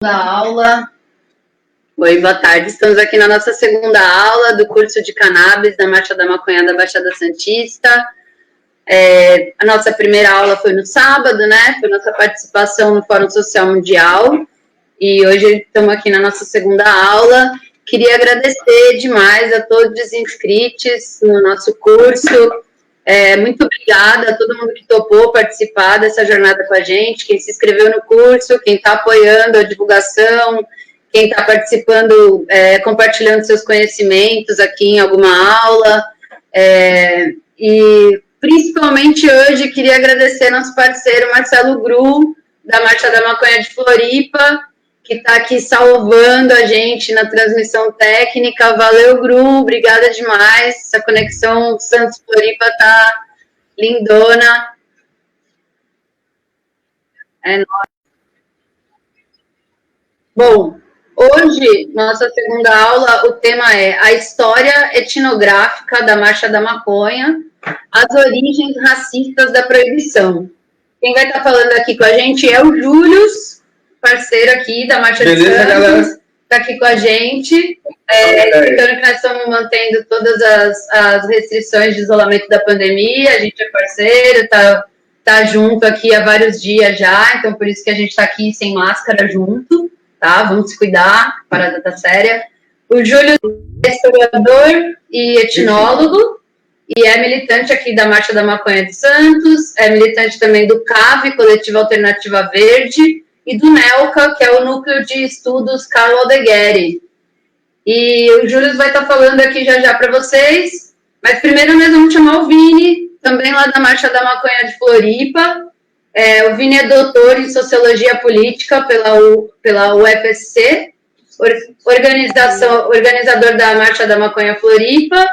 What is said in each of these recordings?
Da aula. Oi, boa tarde. Estamos aqui na nossa segunda aula do curso de Cannabis da Marcha da Maconha da Baixada Santista. A nossa primeira aula foi no sábado, né? Foi nossa participação no Fórum Social Mundial. E hoje estamos aqui na nossa segunda aula. Queria agradecer demais a todos os inscritos no nosso curso. Muito obrigada a todo mundo que topou participar dessa jornada com a gente, quem se inscreveu no curso, quem está apoiando a divulgação, quem está participando, compartilhando seus conhecimentos aqui em alguma aula. E principalmente hoje queria agradecer nosso parceiro Marcelo Gru, da Marcha da Maconha de Floripa, que está aqui salvando a gente na transmissão técnica. Valeu, Gru, obrigada demais. Essa conexão Santos-Floripa está lindona. É nóis. Bom, hoje, nossa segunda aula, o tema é a história etnográfica da Marcha da Maconha, as origens racistas da proibição. Quem vai estar falando aqui com a gente é o Júlio, parceiro aqui da Marcha de Santos, está aqui com a gente, explicando que nós estamos mantendo todas as restrições de isolamento da pandemia, a gente é parceiro, tá junto aqui há vários dias já, então por isso que a gente está aqui sem máscara junto, tá? Vamos se cuidar, parada tá séria. O Júlio é historiador e etnólogo, e é militante aqui da Marcha da Maconha de Santos, é militante também do CAV, Coletiva Alternativa Verde, e do NELCA, que é o Núcleo de Estudos Carlo Aldegueri. E o Júlio vai estar falando aqui já para vocês, mas primeiro nós vamos chamar o Vini, também lá da Marcha da Maconha de Floripa. O Vini é doutor em Sociologia Política pela UFSC, organizador da Marcha da Maconha Floripa,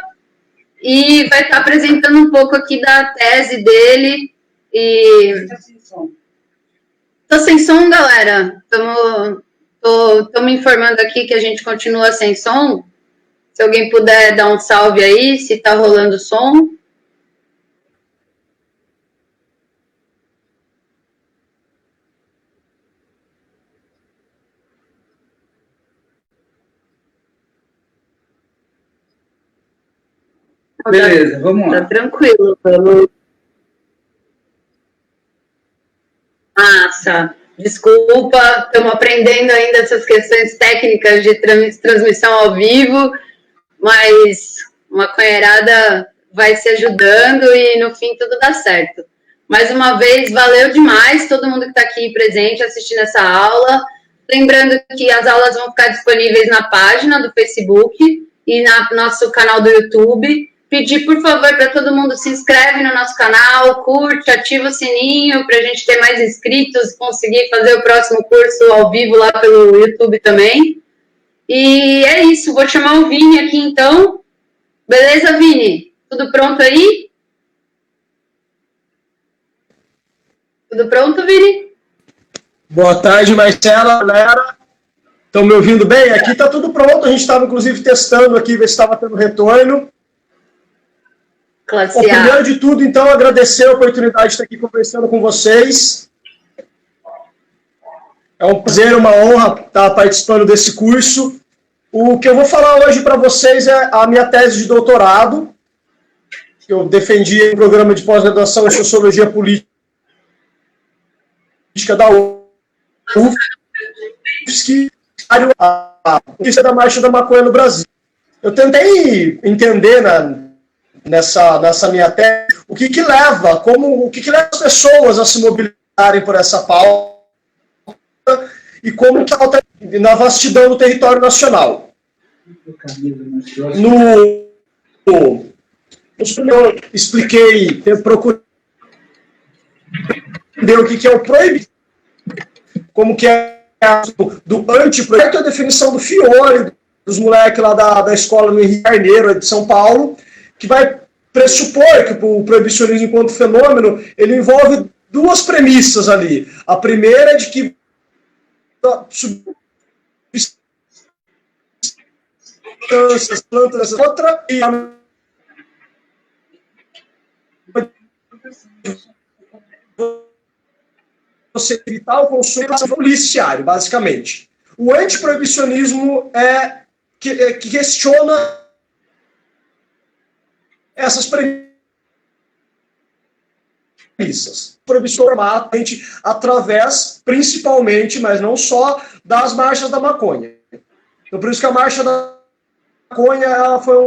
e vai estar apresentando um pouco aqui da tese dele. Tô sem som, galera. Tô me informando aqui que a gente continua sem som. Se alguém puder dar um salve aí, se tá rolando som. Beleza, vamos lá. Tá tranquilo, vamos. Massa. Desculpa, estamos aprendendo ainda essas questões técnicas de transmissão ao vivo, mas uma maconheirada vai se ajudando e no fim tudo dá certo. Mais uma vez, valeu demais todo mundo que está aqui presente assistindo essa aula. Lembrando que as aulas vão ficar disponíveis na página do Facebook e no nosso canal do YouTube. Pedir, por favor, para todo mundo se inscreve no nosso canal, curte, ativa o sininho para a gente ter mais inscritos e conseguir fazer o próximo curso ao vivo lá pelo YouTube também. E é isso, vou chamar o Vini aqui então. Beleza, Vini? Tudo pronto aí? Tudo pronto, Vini? Boa tarde, Marcela, galera. Estão me ouvindo bem? Aqui está tudo pronto, a gente estava inclusive testando aqui, ver se estava tendo retorno. Classe A. Primeiro de tudo, então, agradecer a oportunidade de estar aqui conversando com vocês. É um prazer, uma honra estar participando desse curso. O que eu vou falar hoje para vocês é a minha tese de doutorado, que eu defendi em programa de pós-graduação em Sociologia Política da UFSC, a polícia da Marcha da Maconha no Brasil. Eu tentei entender nessa minha tese o que leva as pessoas a se mobilizarem por essa pauta e como que ela está na vastidão do território nacional. Eu expliquei, eu procurei entender o que é o proibido, como que é do antiproibido, a definição do Fiore, dos moleques lá da escola no Henrique Carneiro, de São Paulo, que vai pressupor que o proibicionismo enquanto fenômeno, ele envolve duas premissas ali. A primeira é de que substâncias, plantas, outra, e você evitar o consumo policiário, basicamente. O antiproibicionismo que questiona essas premissas. Proibição através, principalmente, mas não só, das marchas da maconha. Então, por isso que a marcha da maconha ela foi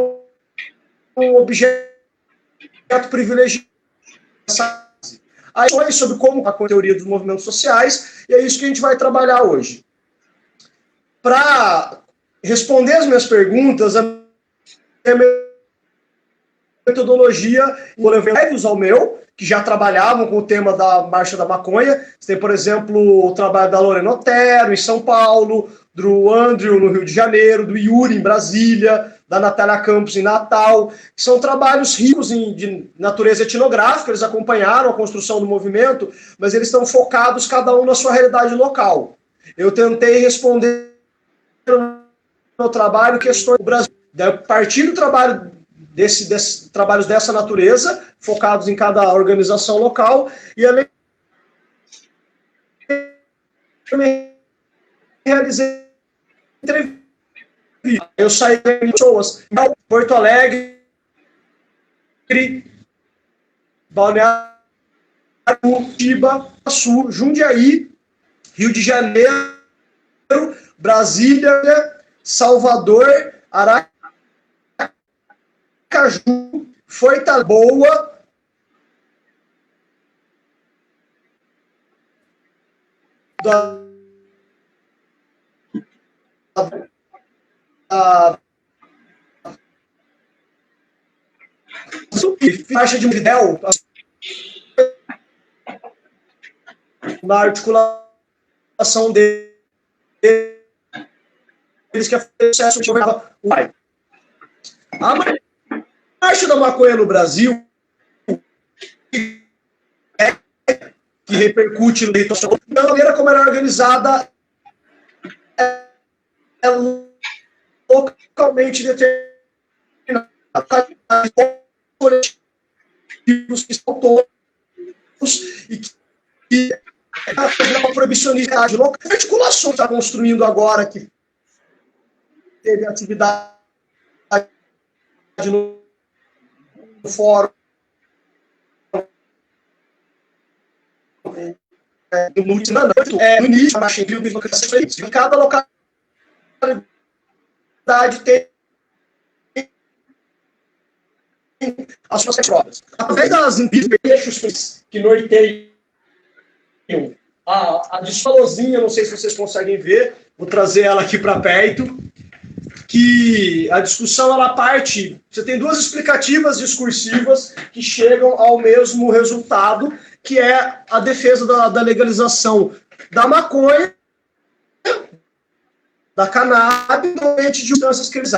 um objeto privilegiado. Aí foi sobre como a teoria dos movimentos sociais, e é isso que a gente vai trabalhar hoje. Para responder as minhas perguntas, a minha metodologia, vou levar ao meu, que já trabalhavam com o tema da Marcha da Maconha. Você tem, por exemplo, o trabalho da Lorena Otero, em São Paulo, do Andrew, no Rio de Janeiro, do Yuri, em Brasília, da Natália Campos, em Natal, que são trabalhos ricos de natureza etnográfica, eles acompanharam a construção do movimento, mas eles estão focados, cada um na sua realidade local. Eu tentei responder no meu trabalho questões do Brasil. A partir do trabalho desses trabalhos dessa natureza, focados em cada organização local, e eu realizei entrevista. Eu saí de pessoas em Porto Alegre, Balneário, Curitiba, Sul, Jundiaí, Rio de Janeiro, Brasília, Salvador, Aracaju, Fortaleza, faixa de Videl, na articulação deles, que é sucesso de o pai. A marcha da maconha no Brasil, que repercute no direito nacional, da maneira como ela é organizada, é localmente determinada. Coletivos que estão todos e que a proibicionidade local, a articulação está construindo agora, que teve atividade no fórum, no início, em cada localidade tem as suas provas. Através das eixos que norteiam a disfalozinha, não sei se vocês conseguem ver, vou trazer ela aqui para perto, que a discussão ela parte, você tem duas explicativas discursivas que chegam ao mesmo resultado, que é a defesa da legalização da maconha, da cannabis, de substâncias que eles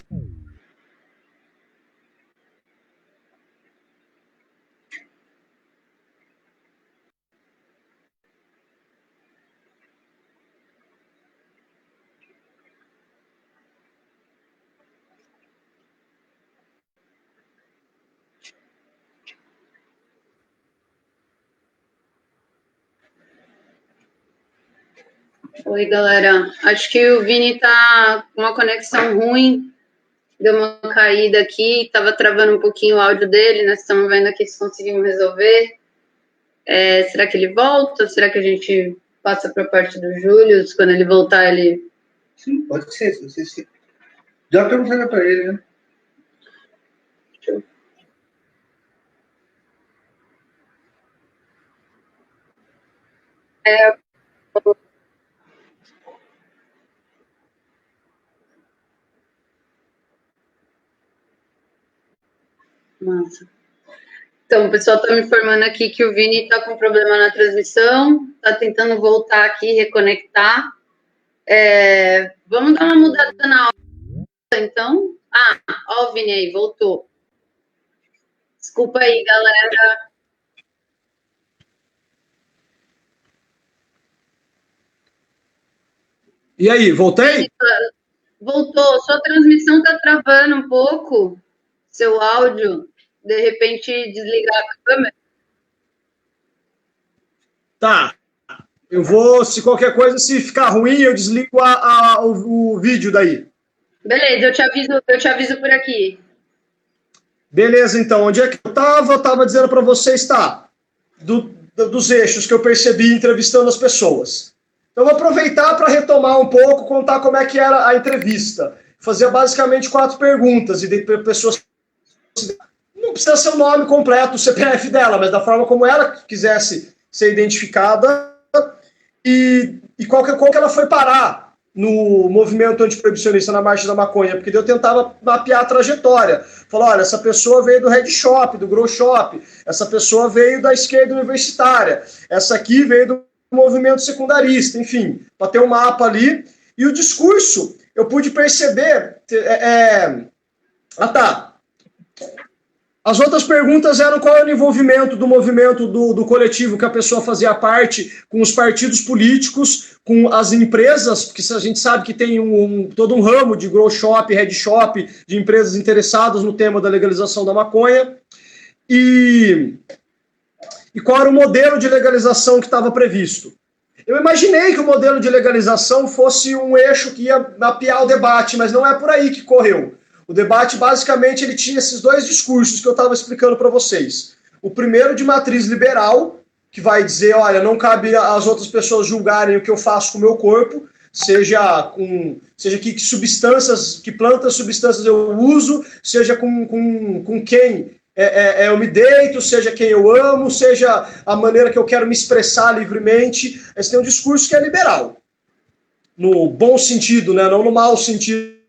Oi, galera. Acho que o Vini tá com uma conexão ruim. Deu uma caída aqui, estava travando um pouquinho o áudio dele. Nós estamos vendo aqui se conseguimos resolver. Será que ele volta? Será que a gente passa para a parte do Júlio? Quando ele voltar, ele... Sim, pode ser. Se... Já perguntaram para ele, né? Massa. Então, o pessoal está me informando aqui que o Vini está com problema na transmissão, está tentando voltar aqui, reconectar. Vamos dar uma mudada na aula, então. Ó o Vini aí, voltou. Desculpa aí, galera. E aí, voltei? Voltou. Sua transmissão está travando um pouco, seu áudio. De repente, desligar a câmera. Tá. Eu vou, se qualquer coisa, se ficar ruim, eu desligo o vídeo daí. Beleza, eu te aviso por aqui. Beleza, então. Onde é que eu estava? Eu estava dizendo para vocês, tá? Dos eixos que eu percebi entrevistando as pessoas. Então, eu vou aproveitar para retomar um pouco, contar como é que era a entrevista. Fazia basicamente 4 perguntas, e de pessoas... Não precisa ser o nome completo, o CPF dela, mas da forma como ela quisesse ser identificada e como que ela foi parar no movimento antiproibicionista na Marcha da Maconha, porque eu tentava mapear a trajetória. Falar, olha, essa pessoa veio do Red Shop, do Grow Shop, essa pessoa veio da esquerda universitária, essa aqui veio do movimento secundarista, enfim, para ter um mapa ali. E o discurso, eu pude perceber... As outras perguntas eram qual era o envolvimento do movimento do coletivo que a pessoa fazia parte, com os partidos políticos, com as empresas, porque a gente sabe que tem todo um ramo de grow shop, head shop, de empresas interessadas no tema da legalização da maconha, e qual era o modelo de legalização que estava previsto. Eu imaginei que o modelo de legalização fosse um eixo que ia mapear o debate, mas não é por aí que correu. O debate, basicamente, ele tinha esses 2 discursos que eu estava explicando para vocês. O primeiro de matriz liberal, que vai dizer, olha, não cabe às outras pessoas julgarem o que eu faço com o meu corpo, seja que substâncias, que plantas, substâncias eu uso, seja com quem eu me deito, seja quem eu amo, seja a maneira que eu quero me expressar livremente. Esse tem um discurso que é liberal. No bom sentido, né? Não no mau sentido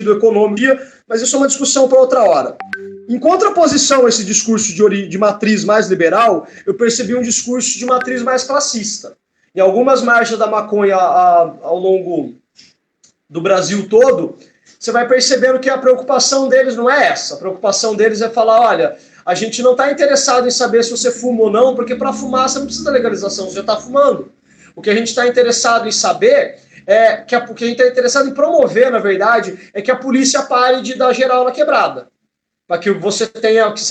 economia, mas isso é uma discussão para outra hora. Em contraposição a esse discurso de matriz mais liberal, eu percebi um discurso de matriz mais classista. Em algumas marchas da maconha ao longo do Brasil todo, você vai percebendo que a preocupação deles não é essa. A preocupação deles é falar, olha, a gente não está interessado em saber se você fuma ou não, porque para fumar você não precisa da legalização, você já está fumando. O que a gente está interessado em saber o que a gente está interessado em promover, na verdade, é que a polícia pare de dar geral na quebrada. Para que você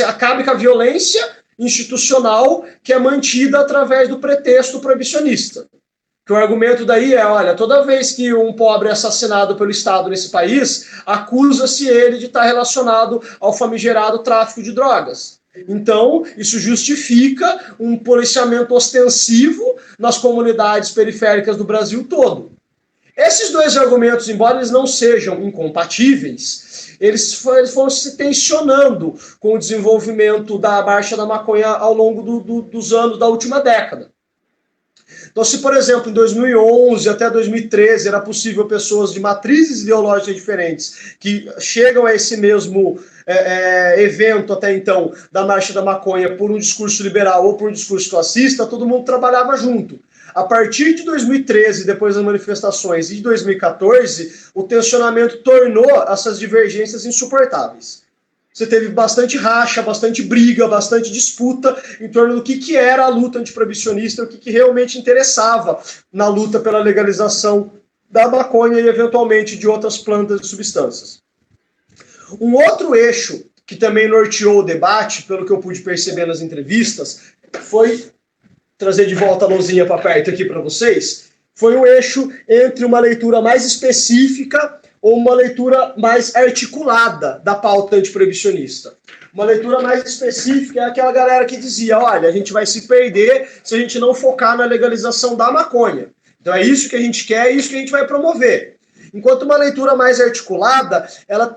acabe com a violência institucional que é mantida através do pretexto proibicionista. Que o argumento daí é, olha, toda vez que um pobre é assassinado pelo Estado nesse país, acusa-se ele de estar relacionado ao famigerado tráfico de drogas. Então, isso justifica um policiamento ostensivo nas comunidades periféricas do Brasil todo. Esses 2 argumentos, embora eles não sejam incompatíveis, eles foram se tensionando com o desenvolvimento da Marcha da Maconha ao longo dos anos da última década. Então, se, por exemplo, em 2011 até 2013 era possível pessoas de matrizes ideológicas diferentes que chegam a esse mesmo evento até então da Marcha da Maconha por um discurso liberal ou por um discurso classista, todo mundo trabalhava junto. A partir de 2013, depois das manifestações, e de 2014, o tensionamento tornou essas divergências insuportáveis. Você teve bastante racha, bastante briga, bastante disputa em torno do que era a luta antiproibicionista, o que realmente interessava na luta pela legalização da maconha e, eventualmente, de outras plantas e substâncias. Um outro eixo que também norteou o debate, pelo que eu pude perceber nas entrevistas, foi... trazer de volta a mãozinha para perto aqui para vocês, foi o eixo entre uma leitura mais específica ou uma leitura mais articulada da pauta antiproibicionista. Uma leitura mais específica é aquela galera que dizia, olha, a gente vai se perder se a gente não focar na legalização da maconha. Então é isso que a gente quer, é isso que a gente vai promover. Enquanto uma leitura mais articulada, ela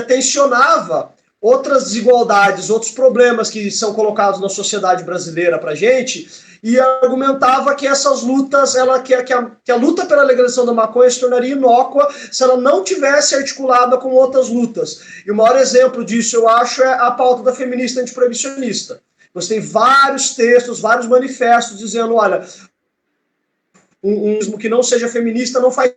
tensionava outras desigualdades, outros problemas que são colocados na sociedade brasileira para a gente, e argumentava que essas lutas, que a luta pela legalização da maconha se tornaria inócua se ela não tivesse articulada com outras lutas. E o maior exemplo disso, eu acho, é a pauta da feminista antiproibicionista. Você tem vários textos, vários manifestos dizendo, olha, um que não seja feminista não faz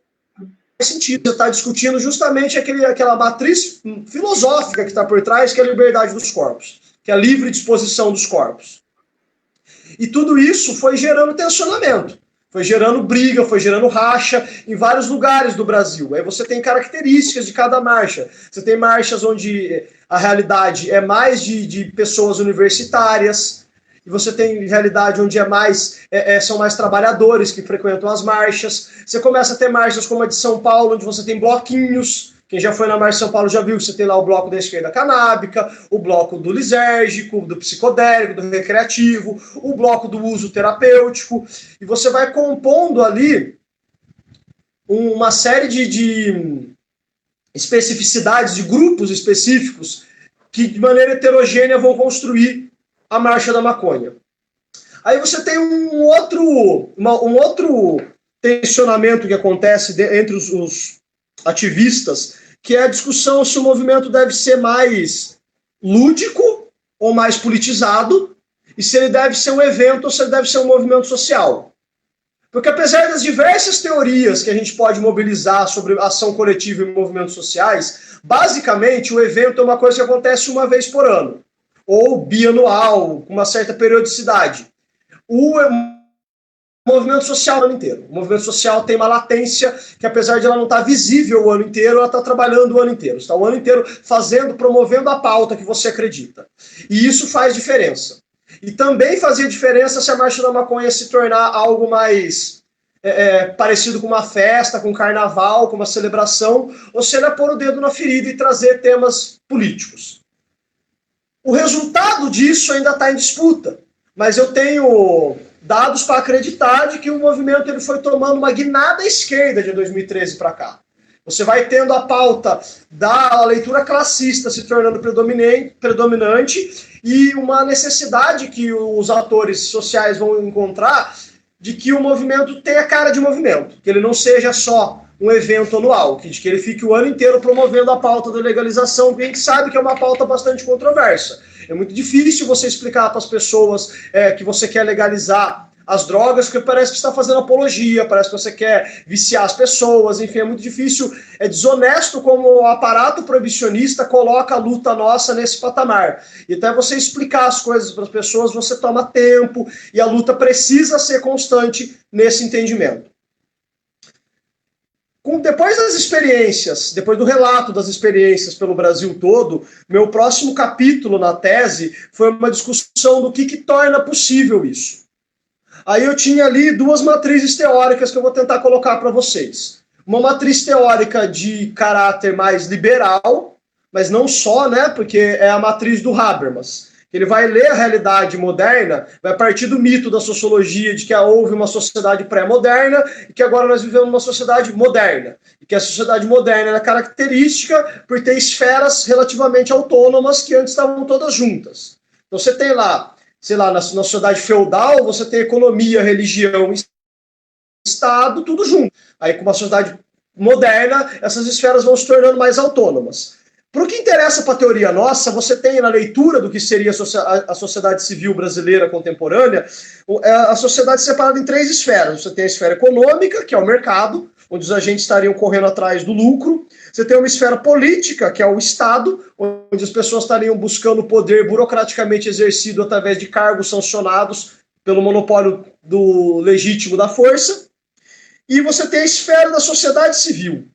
sentido. Você está discutindo justamente aquela matriz filosófica que está por trás, que é a liberdade dos corpos, que é a livre disposição dos corpos. E tudo isso foi gerando tensionamento, foi gerando briga, foi gerando racha em vários lugares do Brasil. Aí você tem características de cada marcha. Você tem marchas onde a realidade é mais de pessoas universitárias, e você tem realidade onde são mais trabalhadores que frequentam as marchas. Você começa a ter marchas como a de São Paulo, onde você tem bloquinhos. Quem já foi na Marcha de São Paulo já viu que você tem lá o bloco da esquerda canábica, o bloco do lisérgico, do psicodélico, do recreativo, o bloco do uso terapêutico, e você vai compondo ali uma série de especificidades, de grupos específicos, que de maneira heterogênea vão construir a Marcha da Maconha. Aí você tem um outro tensionamento que acontece entre os ativistas, que é a discussão se o movimento deve ser mais lúdico ou mais politizado, e se ele deve ser um evento ou se ele deve ser um movimento social. Porque apesar das diversas teorias que a gente pode mobilizar sobre ação coletiva e movimentos sociais, basicamente o evento é uma coisa que acontece uma vez por ano, ou bianual, com uma certa periodicidade. O movimento social o ano inteiro. O movimento social tem uma latência que, apesar de ela não estar visível o ano inteiro, ela está trabalhando o ano inteiro. Está o ano inteiro promovendo a pauta que você acredita. E isso faz diferença. E também fazia diferença se a Marcha da Maconha se tornar algo mais parecido com uma festa, com um carnaval, com uma celebração, ou se ela pôr o dedo na ferida e trazer temas políticos. O resultado disso ainda está em disputa, mas eu tenho dados para acreditar de que o movimento ele foi tomando uma guinada à esquerda de 2013 para cá. Você vai tendo a pauta da leitura classista se tornando predominante e uma necessidade que os atores sociais vão encontrar de que o movimento tenha cara de movimento, que ele não seja só um evento anual, que ele fique o ano inteiro promovendo a pauta da legalização, que a gente sabe que é uma pauta bastante controversa. É muito difícil você explicar para as pessoas que você quer legalizar as drogas, porque parece que está fazendo apologia, parece que você quer viciar as pessoas, enfim, é muito difícil, é desonesto como o aparato proibicionista coloca a luta nossa nesse patamar. E até você explicar as coisas para as pessoas, você toma tempo, e a luta precisa ser constante nesse entendimento. Depois das experiências, depois do relato das experiências pelo Brasil todo, meu próximo capítulo na tese foi uma discussão do que torna possível isso. Aí eu tinha ali duas matrizes teóricas que eu vou tentar colocar para vocês. Uma matriz teórica de caráter mais liberal, mas não só, né, porque é a matriz do Habermas. Ele vai ler a realidade moderna, vai partir do mito da sociologia de que houve uma sociedade pré-moderna e que agora nós vivemos uma sociedade moderna. E que a sociedade moderna é característica por ter esferas relativamente autônomas que antes estavam todas juntas. Então você tem lá, sei lá, na sociedade feudal, você tem economia, religião e Estado, tudo junto. Aí com uma sociedade moderna, essas esferas vão se tornando mais autônomas. Para o que interessa para a teoria nossa, você tem na leitura do que seria a sociedade civil brasileira contemporânea, a sociedade separada em três esferas. Você tem a esfera econômica, que é o mercado, onde os agentes estariam correndo atrás do lucro. Você tem uma esfera política, que é o Estado, onde as pessoas estariam buscando poder burocraticamente exercido através de cargos sancionados pelo monopólio do legítimo da força. E você tem a esfera da sociedade civil.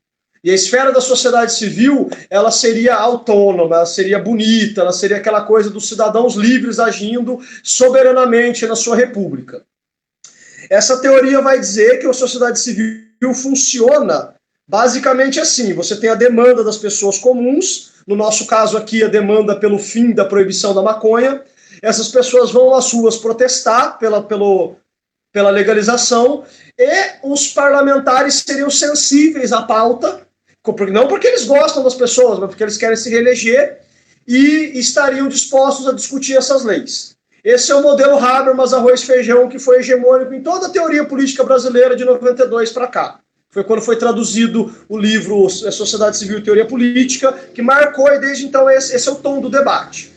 E a esfera da sociedade civil, ela seria autônoma, ela seria bonita, ela seria aquela coisa dos cidadãos livres agindo soberanamente na sua república. Essa teoria vai dizer que a sociedade civil funciona basicamente assim. Você tem a demanda das pessoas comuns, no nosso caso aqui a demanda pelo fim da proibição da maconha. Essas pessoas vão às ruas protestar pela legalização e os parlamentares seriam sensíveis à pauta, não porque eles gostam das pessoas, mas porque eles querem se reeleger e estariam dispostos a discutir essas leis. Esse é o modelo Habermas, arroz e feijão, que foi hegemônico em toda a teoria política brasileira de 92 para cá. Foi quando foi traduzido o livro Sociedade Civil e Teoria Política, que marcou, e desde então esse é o tom do debate.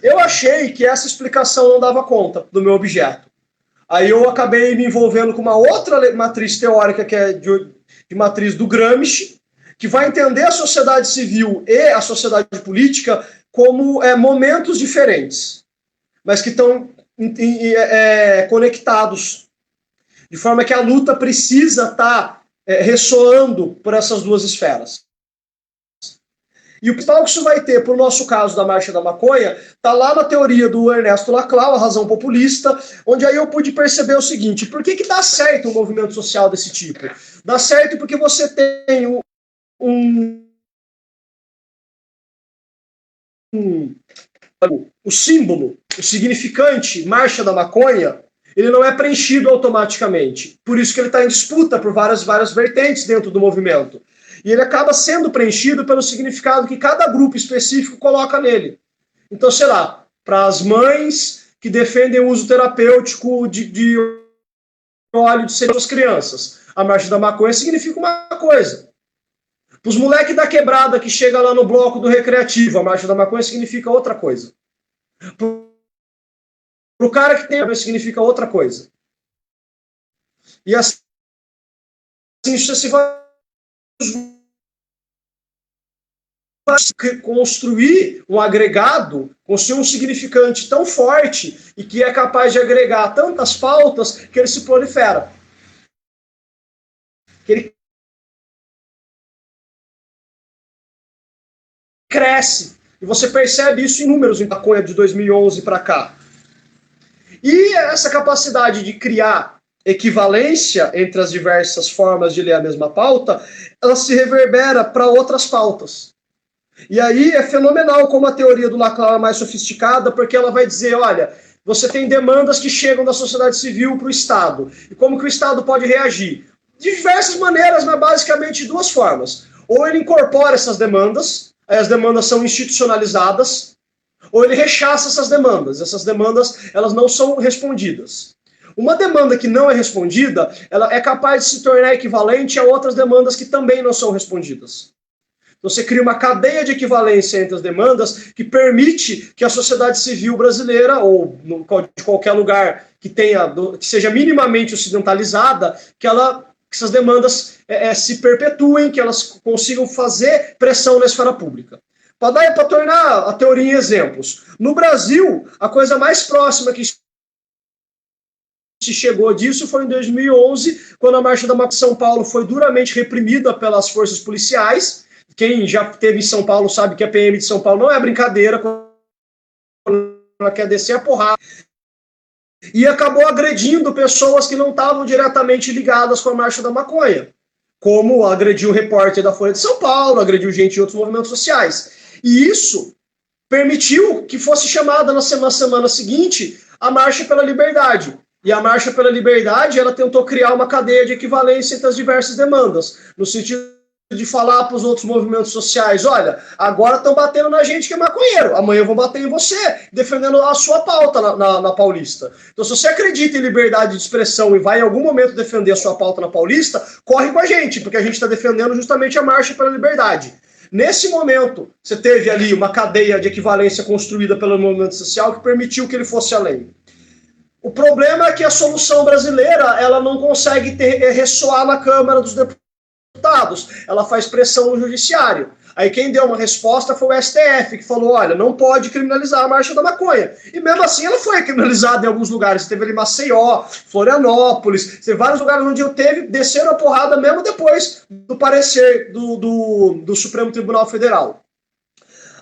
Eu achei que essa explicação não dava conta do meu objeto. Aí eu acabei me envolvendo com uma outra matriz teórica, que é de matriz do Gramsci, que vai entender a sociedade civil e a sociedade política como momentos diferentes, mas que estão conectados, de forma que a luta precisa estar ressoando por essas duas esferas. E o principal que isso vai ter, para o nosso caso da Marcha da Maconha, está lá na teoria do Ernesto Laclau, a razão populista, onde aí eu pude perceber o seguinte: por que dá certo um movimento social desse tipo? Dá certo porque você tem o símbolo, o significante Marcha da Maconha, ele não é preenchido automaticamente. Por isso que ele está em disputa por várias vertentes dentro do movimento. E ele acaba sendo preenchido pelo significado que cada grupo específico coloca nele. Então, sei lá, para as mães que defendem o uso terapêutico de óleo de suas crianças, a Marcha da Maconha significa uma coisa. Para os moleques da quebrada que chega lá no bloco do recreativo, a Marcha da Maconha significa outra coisa. Para o cara que tem, significa outra coisa. E assim sucessivamente, construir um agregado, construir um significante tão forte e que é capaz de agregar tantas pautas que ele se prolifera. Que ele cresce. E você percebe isso em números em Maconha de 2011 para cá. E essa capacidade de criar equivalência entre as diversas formas de ler a mesma pauta, ela se reverbera para outras pautas. E aí é fenomenal como a teoria do Laclau é mais sofisticada, porque ela vai dizer, olha, você tem demandas que chegam da sociedade civil para o Estado. E como que o Estado pode reagir? De diversas maneiras, mas basicamente de duas formas. Ou ele incorpora essas demandas, aí as demandas são institucionalizadas, ou ele rechaça essas demandas, elas não são respondidas. Uma demanda que não é respondida, ela é capaz de se tornar equivalente a outras demandas que também não são respondidas. Então você cria uma cadeia de equivalência entre as demandas que permite que a sociedade civil brasileira, ou de qualquer lugar que seja minimamente ocidentalizada, que essas demandas se perpetuem, que elas consigam fazer pressão na esfera pública. Para tornar a teoria em exemplos. No Brasil, a coisa mais próxima que se chegou disso foi em 2011, quando a Marcha da Maconha de São Paulo foi duramente reprimida pelas forças policiais. Quem já esteve em São Paulo sabe que a PM de São Paulo não é brincadeira, quando ela quer descer a porrada. E acabou agredindo pessoas que não estavam diretamente ligadas com a Marcha da Maconha, como agrediu o repórter da Folha de São Paulo, agrediu gente de outros movimentos sociais. E isso permitiu que fosse chamada na semana seguinte a Marcha pela Liberdade. E a Marcha pela Liberdade, ela tentou criar uma cadeia de equivalência entre as diversas demandas, no sentido de falar para os outros movimentos sociais, olha, agora estão batendo na gente que é maconheiro, amanhã eu vou bater em você, defendendo a sua pauta na Paulista. Então, se você acredita em liberdade de expressão e vai em algum momento defender a sua pauta na Paulista, corre com a gente, porque a gente está defendendo justamente a Marcha pela Liberdade. Nesse momento, você teve ali uma cadeia de equivalência construída pelo movimento social que permitiu que ele fosse além. O problema é que a solução brasileira ela não consegue ressoar na Câmara dos Deputados. Ela faz pressão no Judiciário. Aí quem deu uma resposta foi o STF, que falou, olha, não pode criminalizar a Marcha da Maconha. E mesmo assim ela foi criminalizada em alguns lugares. Teve ali Maceió, Florianópolis, teve vários lugares onde desceram a porrada mesmo depois do parecer do Supremo Tribunal Federal.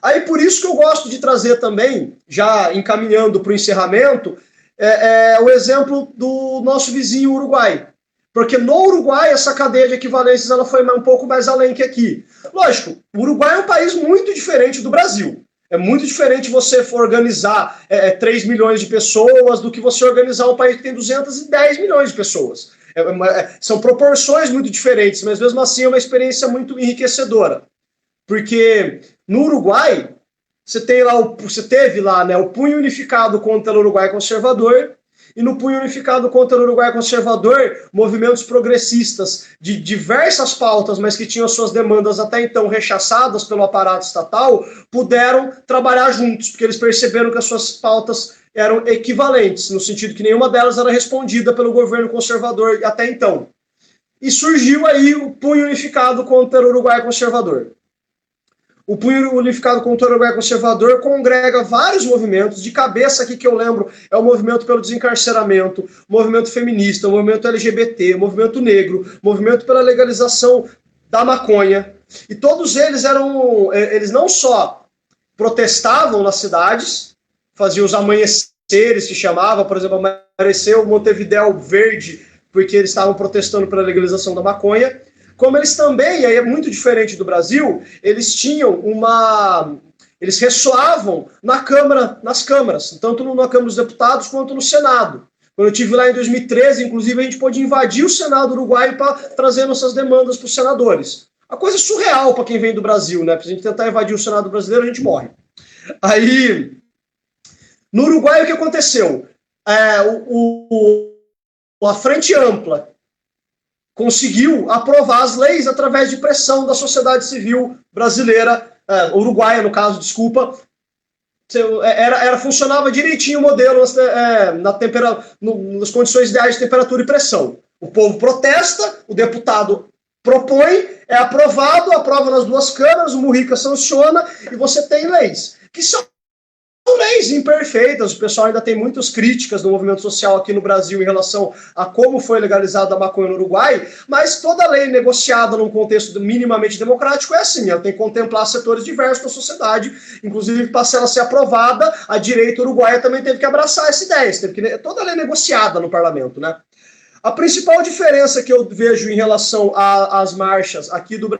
Aí por isso que eu gosto de trazer também, já encaminhando para o encerramento, o exemplo do nosso vizinho Uruguai. Porque no Uruguai essa cadeia de equivalências ela foi um pouco mais além que aqui. Lógico, o Uruguai é um país muito diferente do Brasil. É muito diferente você organizar 3 milhões de pessoas do que você organizar um país que tem 210 milhões de pessoas. São proporções muito diferentes, mas mesmo assim é uma experiência muito enriquecedora. Porque no Uruguai, você teve lá o Punho Unificado contra o Uruguai Conservador, e no Punho Unificado contra o Uruguai Conservador, movimentos progressistas de diversas pautas, mas que tinham suas demandas até então rechaçadas pelo aparato estatal, puderam trabalhar juntos, porque eles perceberam que as suas pautas eram equivalentes, no sentido que nenhuma delas era respondida pelo governo conservador até então. E surgiu aí o Punho Unificado contra o Uruguai Conservador. O Punho Unificado contra o Uruguai Conservador congrega vários movimentos. De cabeça aqui que eu lembro é o movimento pelo desencarceramento, o movimento feminista, o movimento LGBT, o movimento negro, o movimento pela legalização da maconha, E todos eles não só protestavam nas cidades, faziam os amanheceres, que chamava, por exemplo, amanheceu Montevidéu verde, porque eles estavam protestando pela legalização da maconha, como eles também, aí é muito diferente do Brasil, eles tinham eles ressoavam nas câmaras, tanto na Câmara dos Deputados quanto no Senado. Quando eu estive lá em 2013, inclusive, a gente pôde invadir o Senado uruguaio para trazer nossas demandas para os senadores. A coisa surreal para quem vem do Brasil, né? Para a gente tentar invadir o Senado brasileiro, a gente morre. Aí, no Uruguai, o que aconteceu? A Frente Ampla conseguiu aprovar as leis através de pressão da sociedade civil brasileira, uruguaia, no caso, desculpa. Funcionava direitinho o modelo nas condições ideais de temperatura e pressão. O povo protesta, o deputado propõe, é aprovado, aprova nas duas câmaras, o Mujica sanciona e você tem leis. Que são leis imperfeitas, o pessoal ainda tem muitas críticas do movimento social aqui no Brasil em relação a como foi legalizada a maconha no Uruguai, mas toda lei negociada num contexto minimamente democrático é assim, ela tem que contemplar setores diversos da sociedade, inclusive para ela ser aprovada, a direita uruguaia também teve que abraçar essa ideia, toda lei negociada no parlamento, né? A principal diferença que eu vejo em relação às marchas aqui do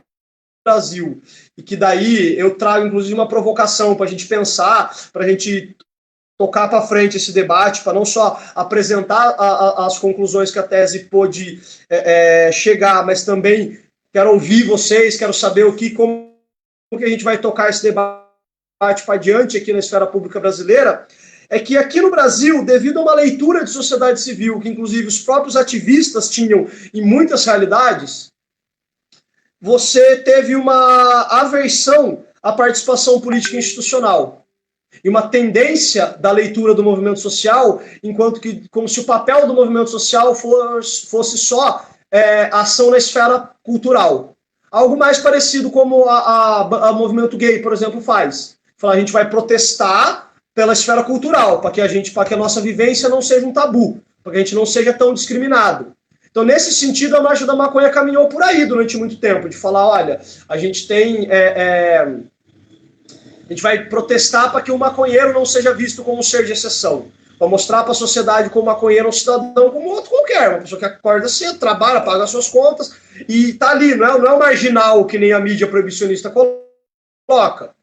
Brasil, e que daí eu trago inclusive uma provocação para a gente pensar, para a gente tocar para frente esse debate, para não só apresentar as conclusões que a tese pôde chegar, mas também quero ouvir vocês, quero saber como que a gente vai tocar esse debate para adiante aqui na esfera pública brasileira, é que aqui no Brasil, devido a uma leitura de sociedade civil, que inclusive os próprios ativistas tinham em muitas realidades, você teve uma aversão à participação política institucional e uma tendência da leitura do movimento social, enquanto que como se o papel do movimento social fosse só ação na esfera cultural. Algo mais parecido como a movimento gay, por exemplo, faz. A gente vai protestar pela esfera cultural, para que a nossa vivência não seja um tabu, para que a gente não seja tão discriminado. Então, nesse sentido, a Marcha da Maconha caminhou por aí durante muito tempo, de falar, olha, a gente vai protestar para que o maconheiro não seja visto como um ser de exceção, para mostrar para a sociedade como o maconheiro é um cidadão como outro qualquer, uma pessoa que acorda cedo, trabalha, paga as suas contas, e está ali, não é um marginal que nem a mídia proibicionista coloca.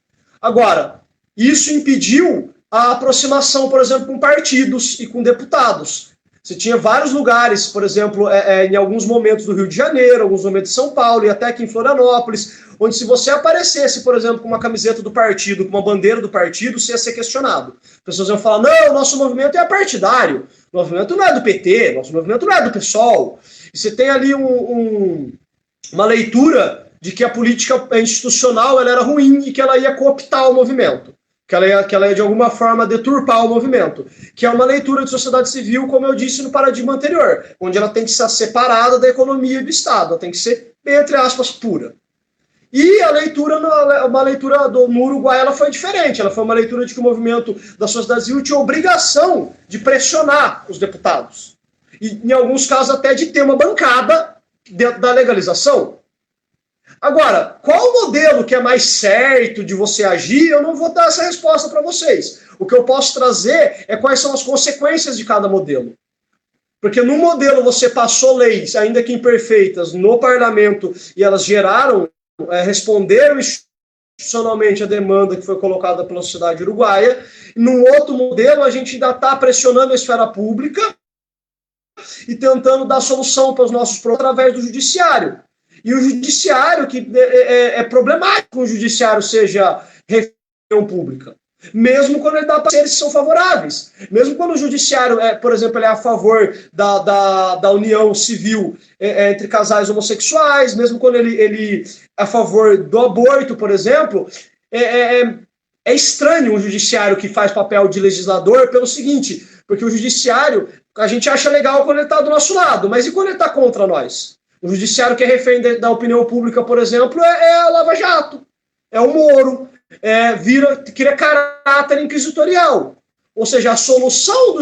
Agora, isso impediu a aproximação, por exemplo, com partidos e com deputados. Você tinha vários lugares, por exemplo, em alguns momentos do Rio de Janeiro, alguns momentos de São Paulo e até aqui em Florianópolis, onde se você aparecesse, por exemplo, com uma camiseta do partido, com uma bandeira do partido, você ia ser questionado. As pessoas iam falar, não, nosso movimento é partidário, o movimento não é do PT, nosso movimento não é do PSOL. E você tem ali uma leitura de que a política institucional ela era ruim e que ela ia cooptar o movimento. Que ela ia de alguma forma deturpar o movimento, que é uma leitura de sociedade civil, como eu disse no paradigma anterior, onde ela tem que ser separada da economia e do Estado, ela tem que ser, entre aspas, pura. E a leitura, no Uruguai, ela foi diferente, ela foi uma leitura de que o movimento da sociedade civil tinha obrigação de pressionar os deputados, e em alguns casos até de ter uma bancada dentro da legalização. Agora, qual o modelo que é mais certo de você agir? Eu não vou dar essa resposta para vocês. O que eu posso trazer é quais são as consequências de cada modelo. Porque no modelo você passou leis, ainda que imperfeitas, no parlamento, e elas responderam institucionalmente a demanda que foi colocada pela sociedade uruguaia. Num outro modelo, a gente ainda está pressionando a esfera pública e tentando dar solução para os nossos problemas através do judiciário. E o judiciário, que é problemático que o judiciário seja reunião pública. Mesmo quando ele dá pareceres que são favoráveis. Mesmo quando o judiciário, por exemplo, ele é a favor da união civil entre casais homossexuais, mesmo quando ele é a favor do aborto, por exemplo, é estranho o judiciário que faz papel de legislador pelo seguinte, porque o judiciário, a gente acha legal quando ele está do nosso lado, mas e quando ele está contra nós? O judiciário que é refém da opinião pública, por exemplo, é a Lava Jato, é o Moro, cria caráter inquisitorial. Ou seja, a solução do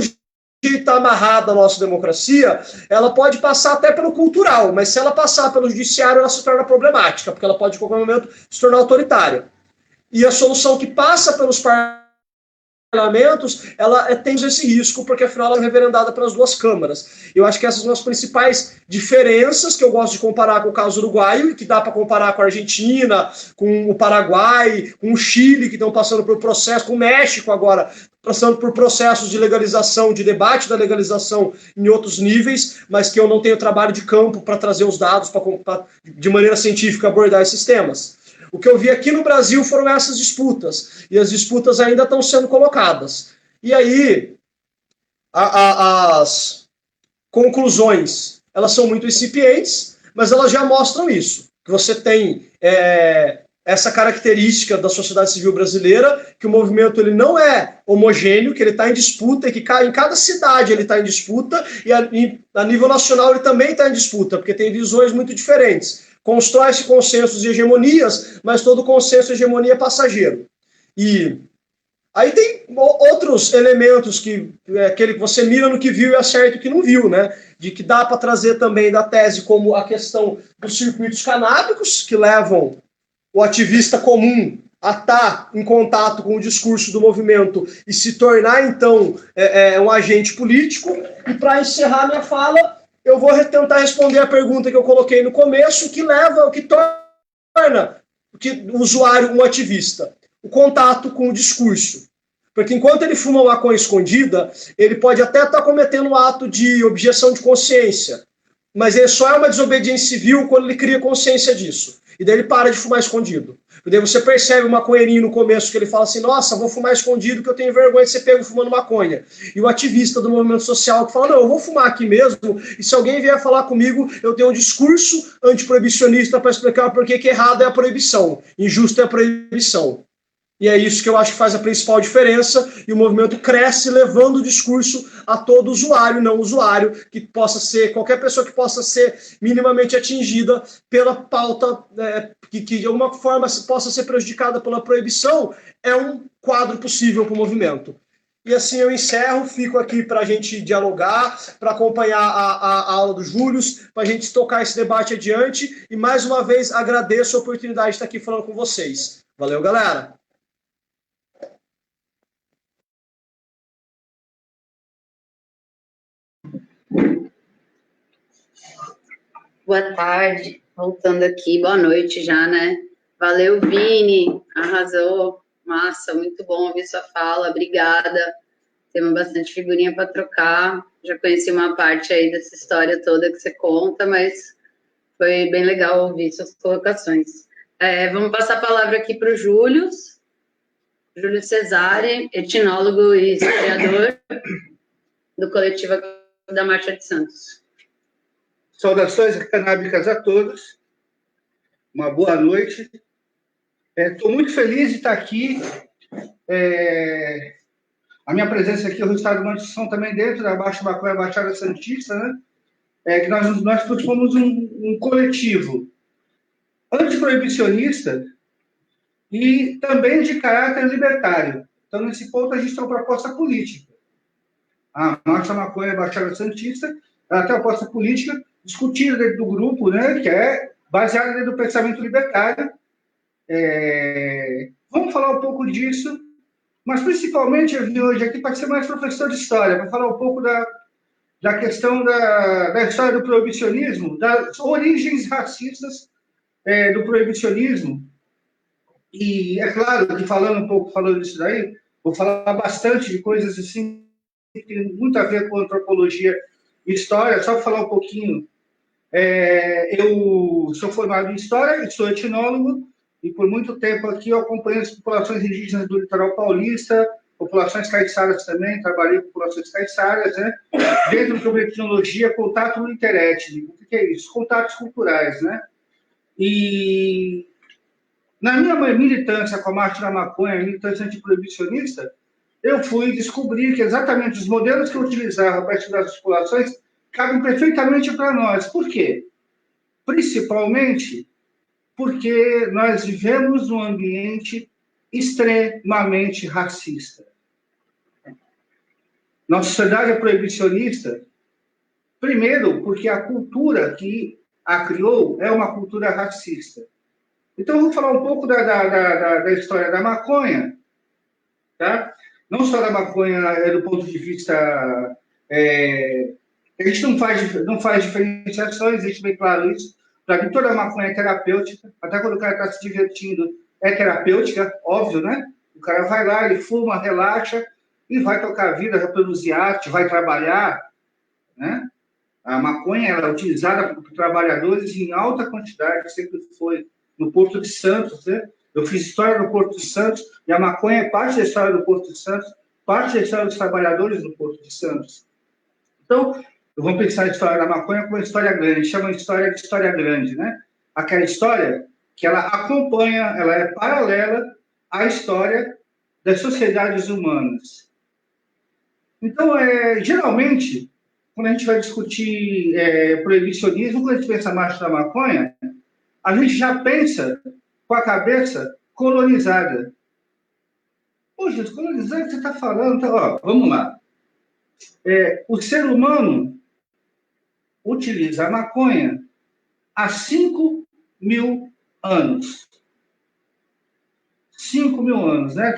está amarrada a nossa democracia, ela pode passar até pelo cultural, mas se ela passar pelo judiciário, ela se torna problemática, porque ela pode, em qualquer momento, se tornar autoritária. E a solução que passa pelos parlamentos, ela tem esse risco, porque afinal ela é referendada pelas duas câmaras. Eu acho que essas são as principais diferenças que eu gosto de comparar com o caso uruguaio, e que dá para comparar com a Argentina, com o Paraguai, com o Chile, que estão passando por processo, com o México agora, passando por processos de legalização, de debate da legalização em outros níveis, mas que eu não tenho trabalho de campo para trazer os dados, para de maneira científica abordar esses temas. O que eu vi aqui no Brasil foram essas disputas, e as disputas ainda estão sendo colocadas. E aí, as conclusões, elas são muito incipientes, mas elas já mostram isso, que você tem essa característica da sociedade civil brasileira, que o movimento ele não é homogêneo, que ele está em disputa, e que em cada cidade ele está em disputa, e a nível nacional ele também está em disputa, porque tem visões muito diferentes. Constrói-se consensos e hegemonias, mas todo consenso e hegemonia é passageiro. E aí tem outros elementos que aquele que você mira no que viu e acerta o que não viu, né? De que dá para trazer também da tese como a questão dos circuitos canábicos, que levam o ativista comum a estar em contato com o discurso do movimento e se tornar, então, um agente político. E para encerrar minha fala, eu vou tentar responder a pergunta que eu coloquei no começo, o que torna o usuário um ativista? O contato com o discurso. Porque enquanto ele fuma maconha escondida, ele pode até estar cometendo um ato de objeção de consciência, mas ele só é uma desobediência civil quando ele cria consciência disso. E daí ele para de fumar escondido. E daí você percebe o maconheirinho no começo que ele fala assim, nossa, vou fumar escondido porque eu tenho vergonha de ser pego fumando maconha. E o ativista do movimento social que fala, não, eu vou fumar aqui mesmo, e se alguém vier falar comigo, eu tenho um discurso antiproibicionista para explicar por que errado é a proibição, injusto é a proibição. E é isso que eu acho que faz a principal diferença, e o movimento cresce levando o discurso a todo usuário, não usuário, que possa ser, qualquer pessoa que possa ser minimamente atingida pela pauta, que de alguma forma possa ser prejudicada pela proibição, é um quadro possível para o movimento. E assim eu encerro, fico aqui para a gente dialogar, para acompanhar a aula do Júlio, para a gente tocar esse debate adiante, e mais uma vez agradeço a oportunidade de estar aqui falando com vocês. Valeu, galera! Boa tarde, voltando aqui, boa noite já, né? Valeu, Vini, arrasou, massa, muito bom ouvir sua fala, obrigada. Temos bastante figurinha para trocar, já conheci uma parte aí dessa história toda que você conta, mas foi bem legal ouvir suas colocações. Vamos passar a palavra aqui para o Júlio Cesare, etnólogo e historiador do coletivo da Marcha de Santos. Saudações canábicas a todos. Uma boa noite. Estou muito feliz de estar aqui. A minha presença aqui é o resultado de uma discussão também dentro da Baixada Santista, né? Que nós somos um coletivo antiproibicionista e também de caráter libertário. Então, nesse ponto, a gente tem uma proposta política. A Marcha Maconha Baixada Santista, ela tem uma proposta política discutida dentro do grupo, né, que é baseada dentro do pensamento libertário. Vamos falar um pouco disso, mas principalmente eu vim hoje aqui para ser mais professor de história, para falar um pouco da questão da história do proibicionismo, das origens racistas do proibicionismo. E é claro que falando disso daí, vou falar bastante de coisas assim que tem muito a ver com antropologia e história. Só para falar um pouquinho, eu sou formado em História, sou etnólogo, e por muito tempo aqui eu acompanhei as populações indígenas do litoral paulista, populações caiçaras também, trabalhei com populações caiçaras, né? Dentro da etnologia, contato interétnico. O que é isso? Contatos culturais, né? E na minha militância com a Marcha da Maconha, militância antiproibicionista, eu fui descobrir que exatamente os modelos que eu utilizava para estudar as populações cabem perfeitamente para nós. Por quê? Principalmente porque nós vivemos num ambiente extremamente racista. Nossa sociedade é proibicionista, primeiro, porque a cultura que a criou é uma cultura racista. Então, eu vou falar um pouco da história da maconha, tá? Não só da maconha do ponto de vista... a gente não faz diferenciações, deixa bem claro isso. Para mim, toda maconha é terapêutica, até quando o cara está se divertindo, é terapêutica, óbvio, né? O cara vai lá, ele fuma, relaxa, e vai tocar a vida, vai produzir arte, vai trabalhar, né? A maconha ela é utilizada por trabalhadores em alta quantidade, sempre foi no Porto de Santos, né? Eu fiz história do Porto de Santos, e a maconha é parte da história do Porto de Santos, parte da história dos trabalhadores do Porto de Santos. Então, eu vou pensar a história da maconha como uma história grande, chama de história grande, né? Aquela história que ela acompanha, ela é paralela à história das sociedades humanas. Então, geralmente, quando a gente vai discutir proibicionismo, quando a gente pensa marcha da maconha, a gente já pensa com a cabeça colonizada. Poxa, colonizada que você está falando? Tá, ó, vamos lá. O ser humano utiliza a maconha há 5.000 anos. 5.000 anos, né?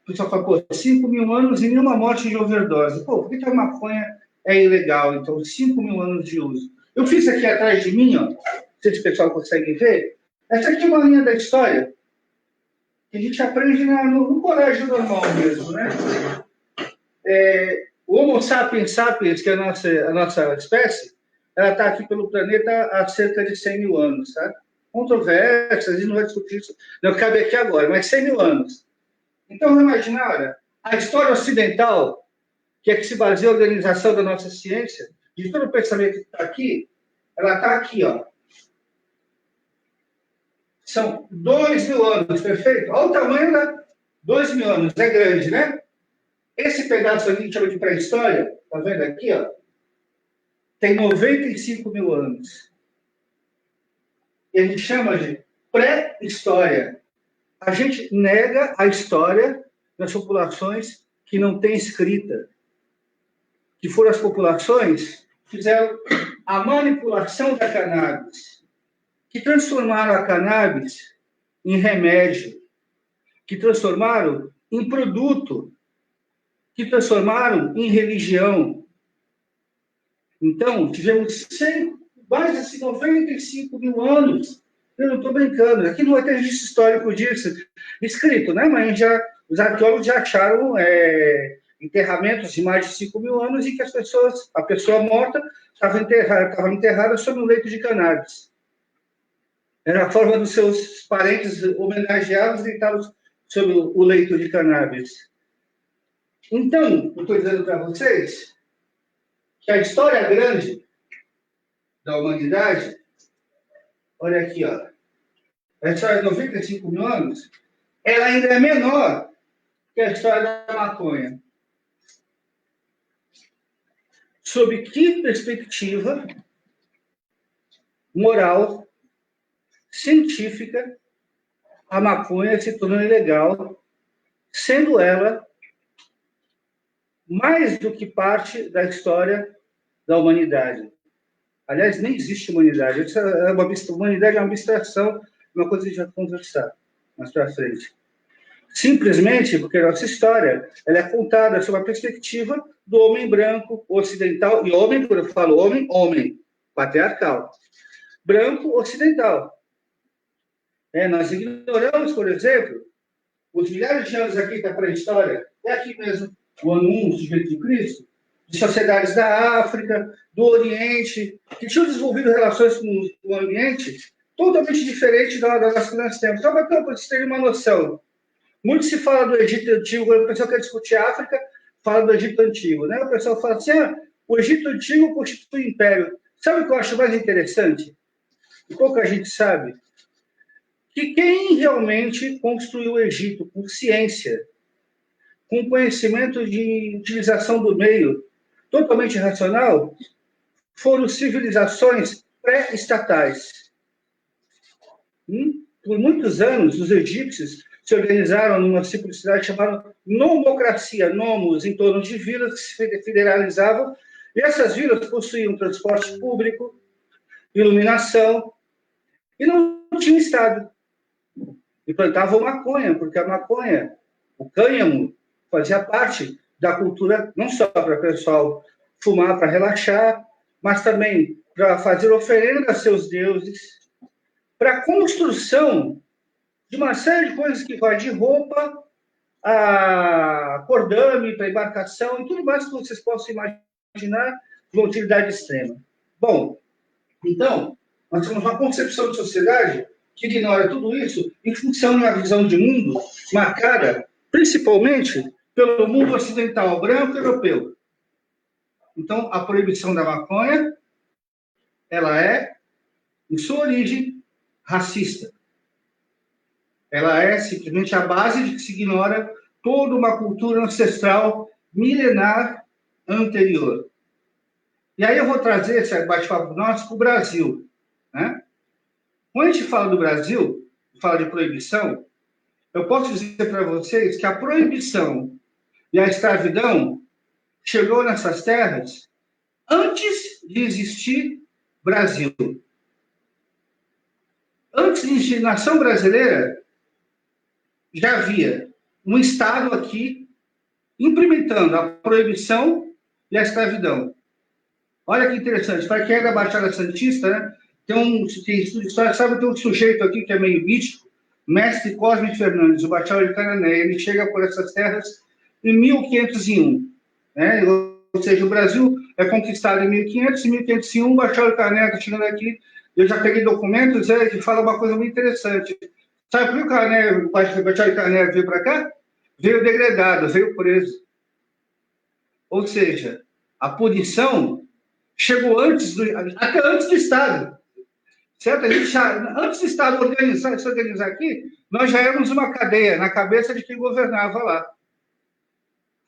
O pessoal fala, pô, 5.000 anos e nenhuma morte de overdose. Pô, por que a maconha é ilegal? Então, 5.000 anos de uso. Eu fiz aqui atrás de mim, ó, não sei se o pessoal consegue ver, essa aqui é uma linha da história que a gente aprende no colégio normal mesmo, né? O Homo sapiens sapiens, que é a nossa espécie, ela está aqui pelo planeta há cerca de 100.000 anos, tá? Controvérsias, a gente não vai discutir isso, não cabe aqui agora, mas 100.000 anos. Então, vamos imaginar, olha, a história ocidental, que é que se baseia a organização da nossa ciência, de todo o pensamento que está aqui, ela está aqui, ó. São 2.000 anos, perfeito? Olha o tamanho da 2.000 anos, é grande, né? Esse pedaço aqui que a gente chama de pré-história, tá vendo aqui, ó? Tem 95.000 anos. E a gente chama de pré-história. A gente nega a história das populações que não têm escrita, que foram as populações que fizeram a manipulação da cannabis, que transformaram a cannabis em remédio, que transformaram em produto, que transformaram em religião. Então, tivemos mais de 95.000 anos. Eu não estou brincando. Aqui não vai ter registro histórico disso, escrito, né? Mas os arqueólogos já acharam enterramentos de mais de 5.000 anos e que a pessoa morta estava enterrada sob um leito de cannabis. Era a forma dos seus parentes homenageados deitados sobre o leito de cannabis. Então, eu estou dizendo para vocês que a história grande da humanidade, olha aqui, ó, a história de 95.000 anos, ela ainda é menor que a história da maconha. Sob que perspectiva moral, científica, a maconha se tornou ilegal, sendo ela mais do que parte da história da humanidade. Aliás, nem existe humanidade. Humanidade é uma abstração, uma coisa que a gente vai conversar mais para frente. Simplesmente porque a nossa história ela é contada sob a perspectiva do homem branco, ocidental, e homem, quando eu falo homem, patriarcal. Branco, ocidental. Nós ignoramos, por exemplo, os milhares de anos aqui da pré-história, é aqui mesmo, o ano 1, o sujeito de Cristo, de sociedades da África, do Oriente, que tinham desenvolvido relações com o ambiente totalmente diferentes das que nós temos. Então, para vocês terem uma noção, muito se fala do Egito Antigo, quando o pessoal quer discutir a África, fala do Egito Antigo, né? O pessoal fala assim, o Egito Antigo constitui império. Sabe o que eu acho mais interessante? E pouca gente sabe? Que quem realmente construiu o Egito com ciência, com conhecimento de utilização do meio totalmente racional, foram civilizações pré-estatais. Por muitos anos, os egípcios se organizaram numa simplicidade chamada nomocracia, nomos, em torno de vilas que se federalizavam, e essas vilas possuíam transporte público, iluminação, e não tinha Estado. E plantavam maconha, porque a maconha, o cânhamo, fazia parte da cultura, não só para o pessoal fumar para relaxar, mas também para fazer oferenda a seus deuses, para a construção de uma série de coisas que vai de roupa a cordame para embarcação e tudo mais que vocês possam imaginar de uma utilidade extrema. Bom, então, nós temos uma concepção de sociedade que ignora tudo isso em função de uma visão de mundo marcada principalmente pelo mundo ocidental, branco e europeu. Então, a proibição da maconha, ela é, em sua origem, racista. Ela é simplesmente a base de que se ignora toda uma cultura ancestral milenar anterior. E aí eu vou trazer esse bate-papo nosso para o Brasil, né? Quando a gente fala do Brasil, fala de proibição, eu posso dizer para vocês que a proibição e a escravidão chegou nessas terras antes de existir Brasil. Antes de existir nação brasileira, já havia um Estado aqui implementando a proibição e a escravidão. Olha que interessante, para quem é da Baixada Santista, né, tem estudo de história, sabe, tem um sujeito aqui que é meio místico, Mestre Cosme Fernandes, o Baixada de Canané, ele chega por essas terras em 1501, né? Ou seja, o Brasil é conquistado em 1500, em 1501, o Baixada de Canané está chegando aqui. Eu já peguei documentos que falam uma coisa muito interessante. Sabe por que o Baixada de Canané veio para cá? Veio degradado, veio preso. Ou seja, a punição chegou até antes do Estado. Certo? Antes do Estado se organizar aqui, nós já éramos uma cadeia na cabeça de quem governava lá.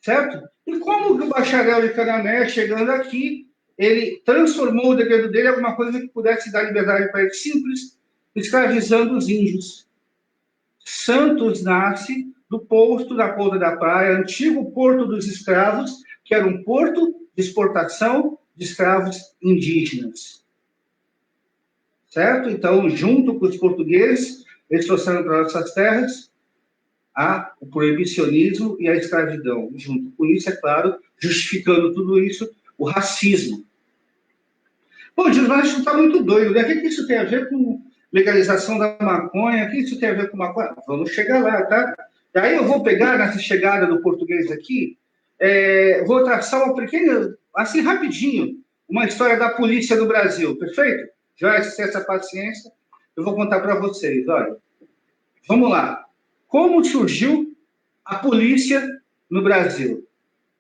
Certo? E como o bacharel de Canané, chegando aqui, ele transformou o decreto dele em alguma coisa que pudesse dar liberdade para ele simples, escravizando os índios. Santos nasce do posto da Ponta da Praia, antigo Porto dos Escravos, que era um porto de exportação de escravos indígenas. Certo? Então, junto com os portugueses, eles trouxeram para nossas terras o proibicionismo e a escravidão. Junto com isso, é claro, justificando tudo isso, o racismo. Bom, Gilson, a gente não está muito doido, né? O que isso tem a ver com legalização da maconha? O que isso tem a ver com maconha? Vamos chegar lá, tá? E aí eu vou pegar nessa chegada do português aqui, vou traçar uma pequena, assim, rapidinho, uma história da polícia do Brasil, perfeito? Já se essa paciência, eu vou contar para vocês, olha. Vamos lá. Como surgiu a polícia no Brasil?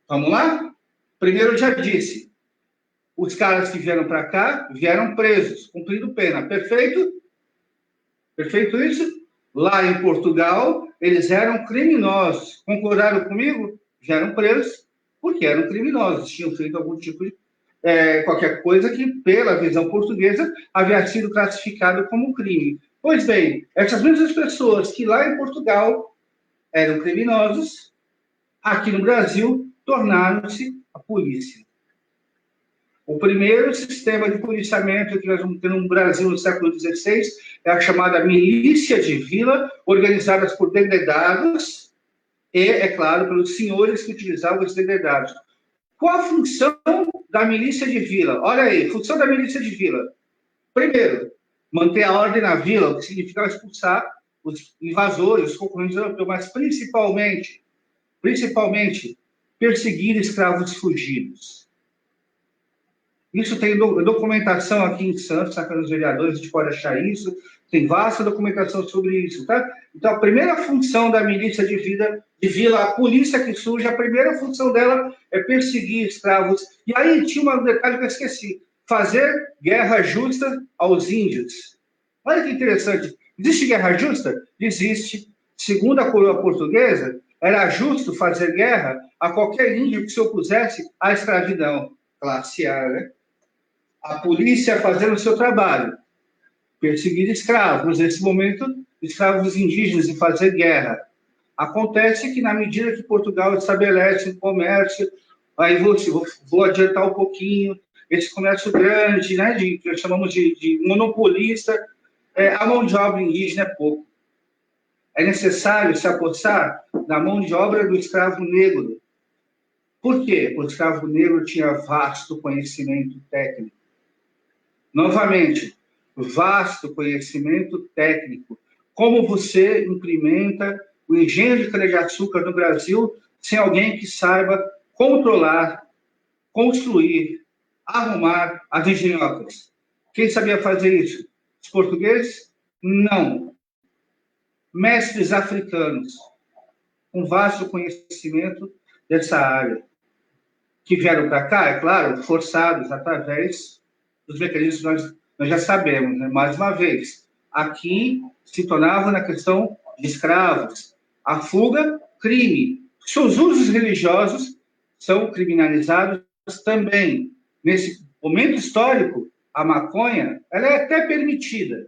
Vamos lá? Primeiro, eu já disse, os caras que vieram para cá vieram presos, cumprindo pena. Perfeito? Perfeito isso? Lá em Portugal, eles eram criminosos. Concordaram comigo? Vieram presos porque eram criminosos. Tinham feito algum tipo de qualquer coisa que, pela visão portuguesa, havia sido classificado como crime. Pois bem, essas mesmas pessoas que lá em Portugal eram criminosos, aqui no Brasil, tornaram-se a polícia. O primeiro sistema de policiamento que nós vamos ter no Brasil no século XVI é a chamada milícia de vila, organizadas por degredados e, é claro, pelos senhores que utilizavam os degredados. Qual a função da milícia de vila? Olha aí, função da milícia de vila. Primeiro, manter a ordem na vila, o que significa expulsar os invasores, os concorrentes europeus, mas principalmente, perseguir escravos fugidos. Isso tem documentação aqui em Santos, na Câmara dos Vereadores, a gente pode achar isso, tem vasta documentação sobre isso, tá? Então, a primeira função da milícia de vila, a polícia que surge, a primeira função dela é perseguir escravos. E aí tinha um detalhe que eu esqueci, fazer guerra justa aos índios. Olha que interessante, existe guerra justa? Existe. Segundo a coroa portuguesa, era justo fazer guerra a qualquer índio que se opusesse à escravidão. Classe A, né? A polícia fazendo o seu trabalho, perseguir escravos. Nesse momento, escravos indígenas e fazer guerra. Acontece que, na medida que Portugal estabelece um comércio, aí vou adiantar um pouquinho, esse comércio grande, né, que chamamos de monopolista, a mão de obra indígena é pouco. É necessário se apossar da mão de obra do escravo negro. Por quê? Porque o escravo negro tinha vasto conhecimento técnico. Novamente, vasto conhecimento técnico. Como você implementa o engenho de cana-de-açúcar no Brasil sem alguém que saiba controlar, construir, arrumar as engenhocas? Quem sabia fazer isso? Os portugueses? Não. Mestres africanos, com vasto conhecimento dessa área, que vieram para cá, é claro, forçados através dos mecanismos que nós já sabemos, né? Mais uma vez, aqui se tornava na questão de escravos. A fuga, crime. Seus usos religiosos são criminalizados também. Nesse momento histórico, a maconha, ela é até permitida,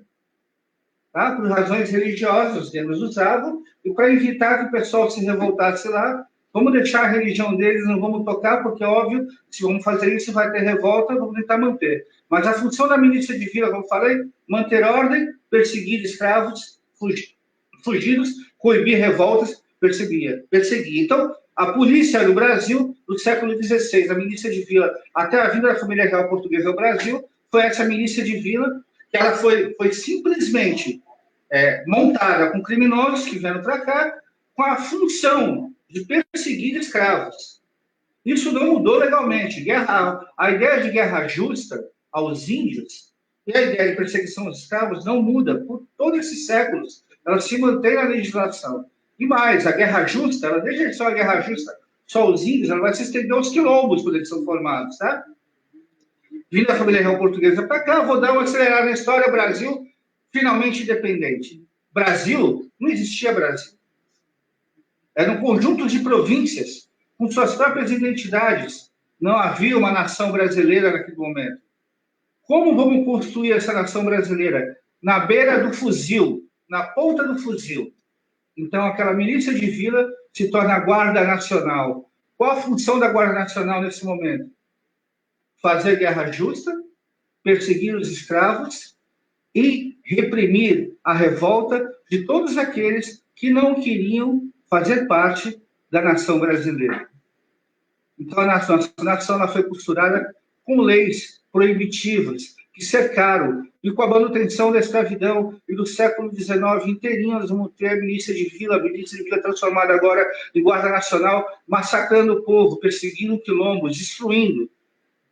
tá? Por razões religiosas, eles usavam, e para evitar que o pessoal se revoltasse lá, vamos deixar a religião deles, não vamos tocar, porque, óbvio, se vamos fazer isso, vai ter revolta, vamos tentar manter. Mas a função da milícia de vila, como falei, manter ordem, perseguir escravos, fugidos, coibir revoltas, perseguia. Então, a polícia do Brasil, do século XVI, a milícia de vila, até a vinda da família real portuguesa ao Brasil, foi essa milícia de vila, que ela foi simplesmente montada com criminosos que vieram para cá, com a função de perseguir escravos. Isso não mudou legalmente. A ideia de guerra justa aos índios e a ideia de perseguição aos escravos não muda por todos esses séculos. Ela se mantém na legislação. E mais, a guerra justa, ela deixa de ser uma guerra justa só aos índios, ela vai se estender aos quilombos quando eles são formados, tá? Vindo da família real portuguesa para cá, vou dar uma acelerada na história. Brasil, finalmente independente. Brasil, não existia Brasil. Era um conjunto de províncias com suas próprias identidades. Não havia uma nação brasileira naquele momento. Como vamos construir essa nação brasileira? Na beira do fuzil, na ponta do fuzil. Então, aquela milícia de vila se torna a Guarda Nacional. Qual a função da Guarda Nacional nesse momento? Fazer guerra justa, perseguir os escravos e reprimir a revolta de todos aqueles que não queriam fazer parte da nação brasileira. Então, a nação ela foi costurada com leis proibitivas que cercaram, e com a manutenção da escravidão e do século XIX inteirinho, nós vamos ter a milícia de vila transformada agora em Guarda Nacional, massacrando o povo, perseguindo quilombos, destruindo,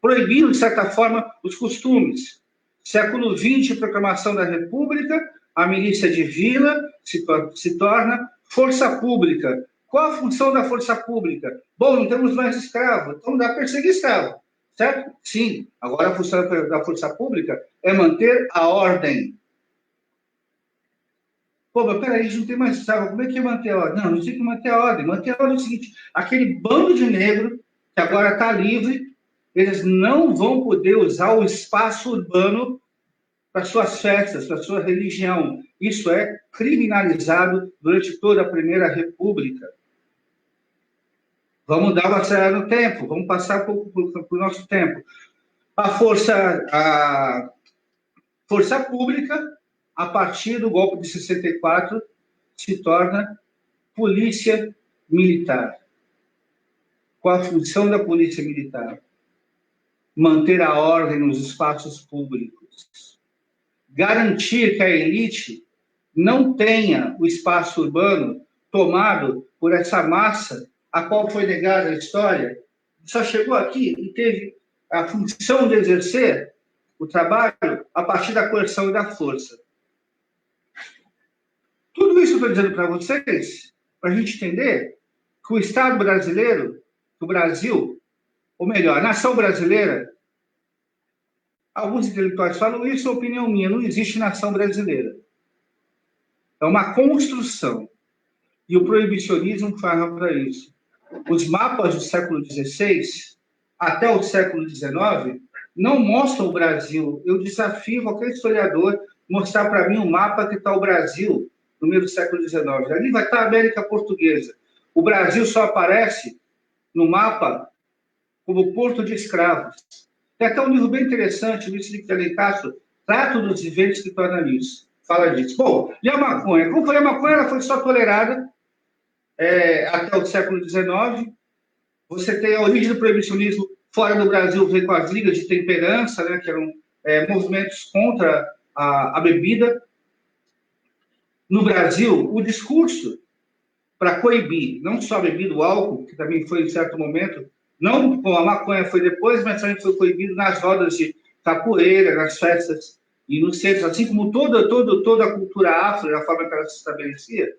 proibindo, de certa forma, os costumes. Século XX, proclamação da República, a milícia de vila se torna força pública. Qual a função da força pública? Bom, não temos mais escravo, então dá para perseguir escravo, certo? Sim, agora a função da força pública é manter a ordem. Pô, mas peraí, a gente não tem mais escravo, como é que é manter a ordem? Não, a gente tem que manter a ordem. Manter a ordem é o seguinte, aquele bando de negro que agora está livre, eles não vão poder usar o espaço urbano para suas festas, para sua religião. Isso é criminalizado durante toda a Primeira República. Vamos dar uma acelerada no tempo, vamos passar para o nosso tempo. A força pública, a partir do golpe de 64, se torna polícia militar. Qual a função da polícia militar? Manter a ordem nos espaços públicos. Garantir que a elite não tenha o espaço urbano tomado por essa massa a qual foi negada a história, só chegou aqui e teve a função de exercer o trabalho a partir da coerção e da força. Tudo isso eu estou dizendo para vocês, para a gente entender que o Estado brasileiro, o Brasil, ou melhor, a nação brasileira, alguns intelectuais falam isso, é opinião minha, não existe nação brasileira. É uma construção. E o proibicionismo fala para isso. Os mapas do século XVI, até o século XIX, não mostram o Brasil. Eu desafio qualquer historiador mostrar para mim um mapa que está o Brasil no meio do século XIX. Ali vai estar a América Portuguesa. O Brasil só aparece no mapa como porto de escravos. Tem até um livro bem interessante, Luiz Felipe de Alencar, Trato dos Viventes que torna isso. Fala disso. Bom, e a maconha? Como foi a maconha? Ela foi só tolerada até o século XIX. Você tem a origem do proibicionismo fora do Brasil, veio com as ligas de temperança, né, que eram movimentos contra a bebida. No Brasil, o discurso para coibir não só a bebida, o álcool, que também foi em certo momento, não com a maconha foi depois, mas também foi proibido nas rodas de capoeira, nas festas e nos centros, assim como toda a cultura afro, a forma que ela se estabelecia.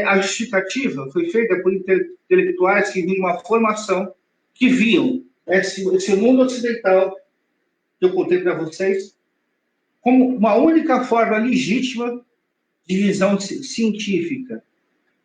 A justificativa foi feita por intelectuais que vinham de uma formação, que viam esse mundo ocidental, que eu contei para vocês, como uma única forma legítima de visão científica,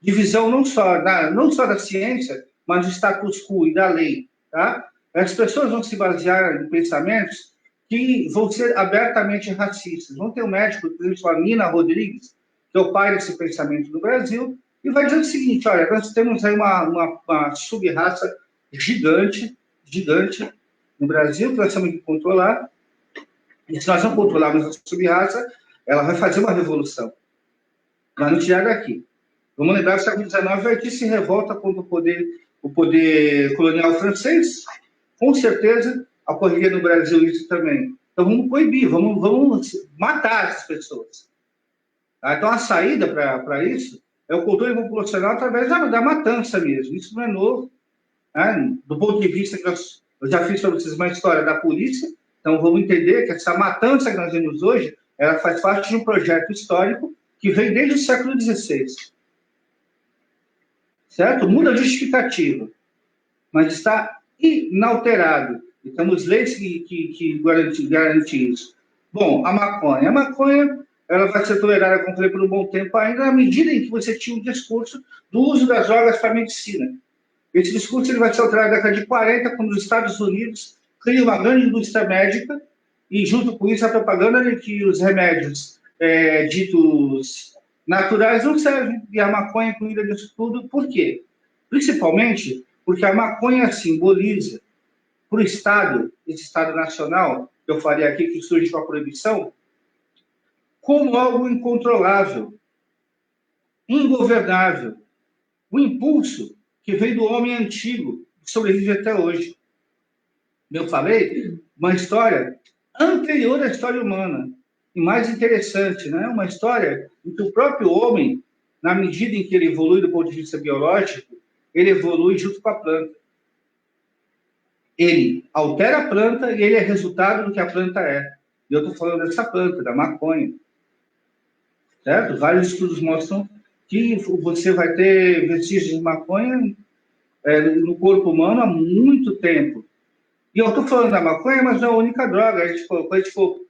de visão não só da ciência, mas do status quo e da lei. Tá? As pessoas vão se basear em pensamentos que vão ser abertamente racistas. Vão ter um médico, por exemplo, a Nina Rodrigues, que é o pai desse pensamento no Brasil, e vai dizer o seguinte: olha, nós temos aí uma sub-raça gigante no Brasil, que nós temos que controlar, e se nós não controlarmos a sub-raça, ela vai fazer uma revolução. Vai nos tirar daqui. Vamos lembrar que o século XIX aqui se revolta contra o poder colonial francês. Com certeza, ocorreria no Brasil isso também. Então, vamos proibir, vamos matar essas pessoas. Então, a saída para isso é o controle populacional através da matança mesmo. Isso não é novo. Né? Do ponto de vista que eu já fiz para vocês uma história da polícia, então vamos entender que essa matança que nós vemos hoje, ela faz parte de um projeto histórico que vem desde o século XVI. Certo? Muda a justificativa, mas está inalterado. E temos leis que garantem isso. Bom, a maconha, ela vai ser tolerada, como falei, por um bom tempo ainda, na medida em que você tinha um discurso do uso das drogas para a medicina. Esse discurso ele vai ser alterado na década de 40, quando os Estados Unidos criam uma grande indústria médica, e junto com isso a propaganda de que os remédios ditos naturais não servem, e a maconha incluída nisso tudo. Por quê? Principalmente porque a maconha simboliza para o Estado, esse Estado nacional, que eu falei aqui, que surge com a proibição, como algo incontrolável, ingovernável, o impulso que vem do homem antigo, que sobrevive até hoje. Eu falei, uma história anterior à história humana, e mais interessante, né? Uma história em que o próprio homem, na medida em que ele evolui do ponto de vista biológico, ele evolui junto com a planta. Ele altera a planta e ele é resultado do que a planta é. E eu estou falando dessa planta, da maconha. Certo? Vários estudos mostram que você vai ter vestígios de maconha no corpo humano há muito tempo. E eu estou falando da maconha, mas não é a única droga. A gente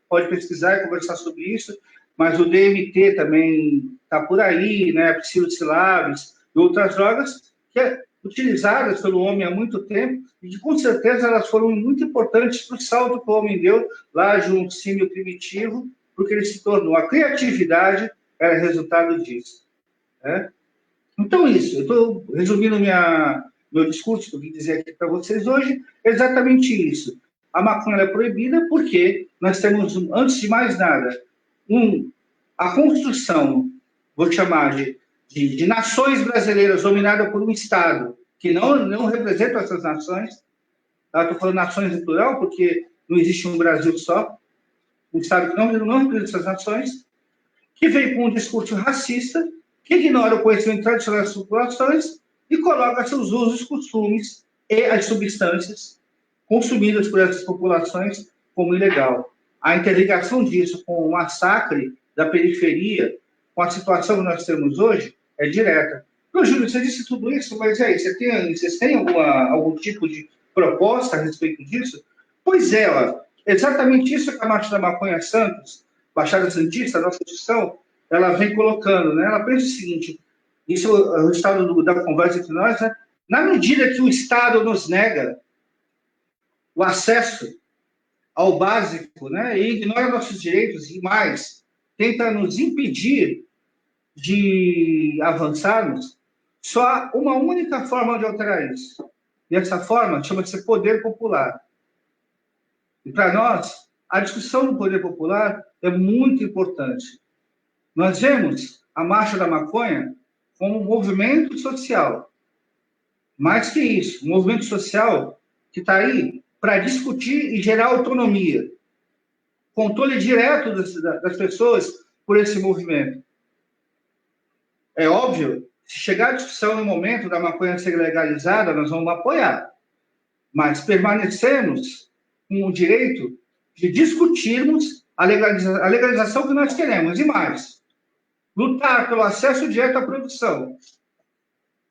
pode pesquisar e conversar sobre isso, mas o DMT também está por aí, né? A psilocibina e outras drogas que utilizadas pelo homem há muito tempo e que, com certeza, elas foram muito importantes para o salto que o homem deu lá de um símio primitivo, porque ele se tornou. A criatividade era resultado disso. Né? Então, isso. Eu estou resumindo meu discurso que eu vim dizer aqui para vocês hoje, exatamente isso. A maconha é proibida porque nós temos, antes de mais nada, a construção, vou chamar de nações brasileiras dominadas por um Estado que não representa essas nações. Estou falando nações no plural porque não existe um Brasil só, um Estado que não representa essas nações, que vem com um discurso racista, que ignora o conhecimento tradicional das populações e coloca seus usos, costumes e as substâncias consumidas por essas populações como ilegal. A interligação disso com o massacre da periferia, com a situação que nós temos hoje, é direta. Então, Júlio, você disse tudo isso, mas aí, vocês têm algum tipo de proposta a respeito disso? Pois é, exatamente isso que a Marcha da Maconha Santos, Baixada Santista, a nossa instituição, ela vem colocando, né? Ela pensa o seguinte, isso é o estado da conversa entre nós, né? Na medida que o Estado nos nega o acesso ao básico, né? E ignora nossos direitos e mais, tenta nos impedir de avançarmos, só há uma única forma de alterar isso. E essa forma chama-se poder popular. E para nós, a discussão do poder popular é muito importante. Nós vemos a Marcha da Maconha como um movimento social. Mais que isso, um movimento social que está aí para discutir e gerar autonomia. Controle direto das pessoas por esse movimento. É óbvio, se chegar a discussão no momento da maconha ser legalizada, nós vamos apoiar. Mas permanecemos com o direito de discutirmos a legalização que nós queremos. E mais, lutar pelo acesso direto à produção.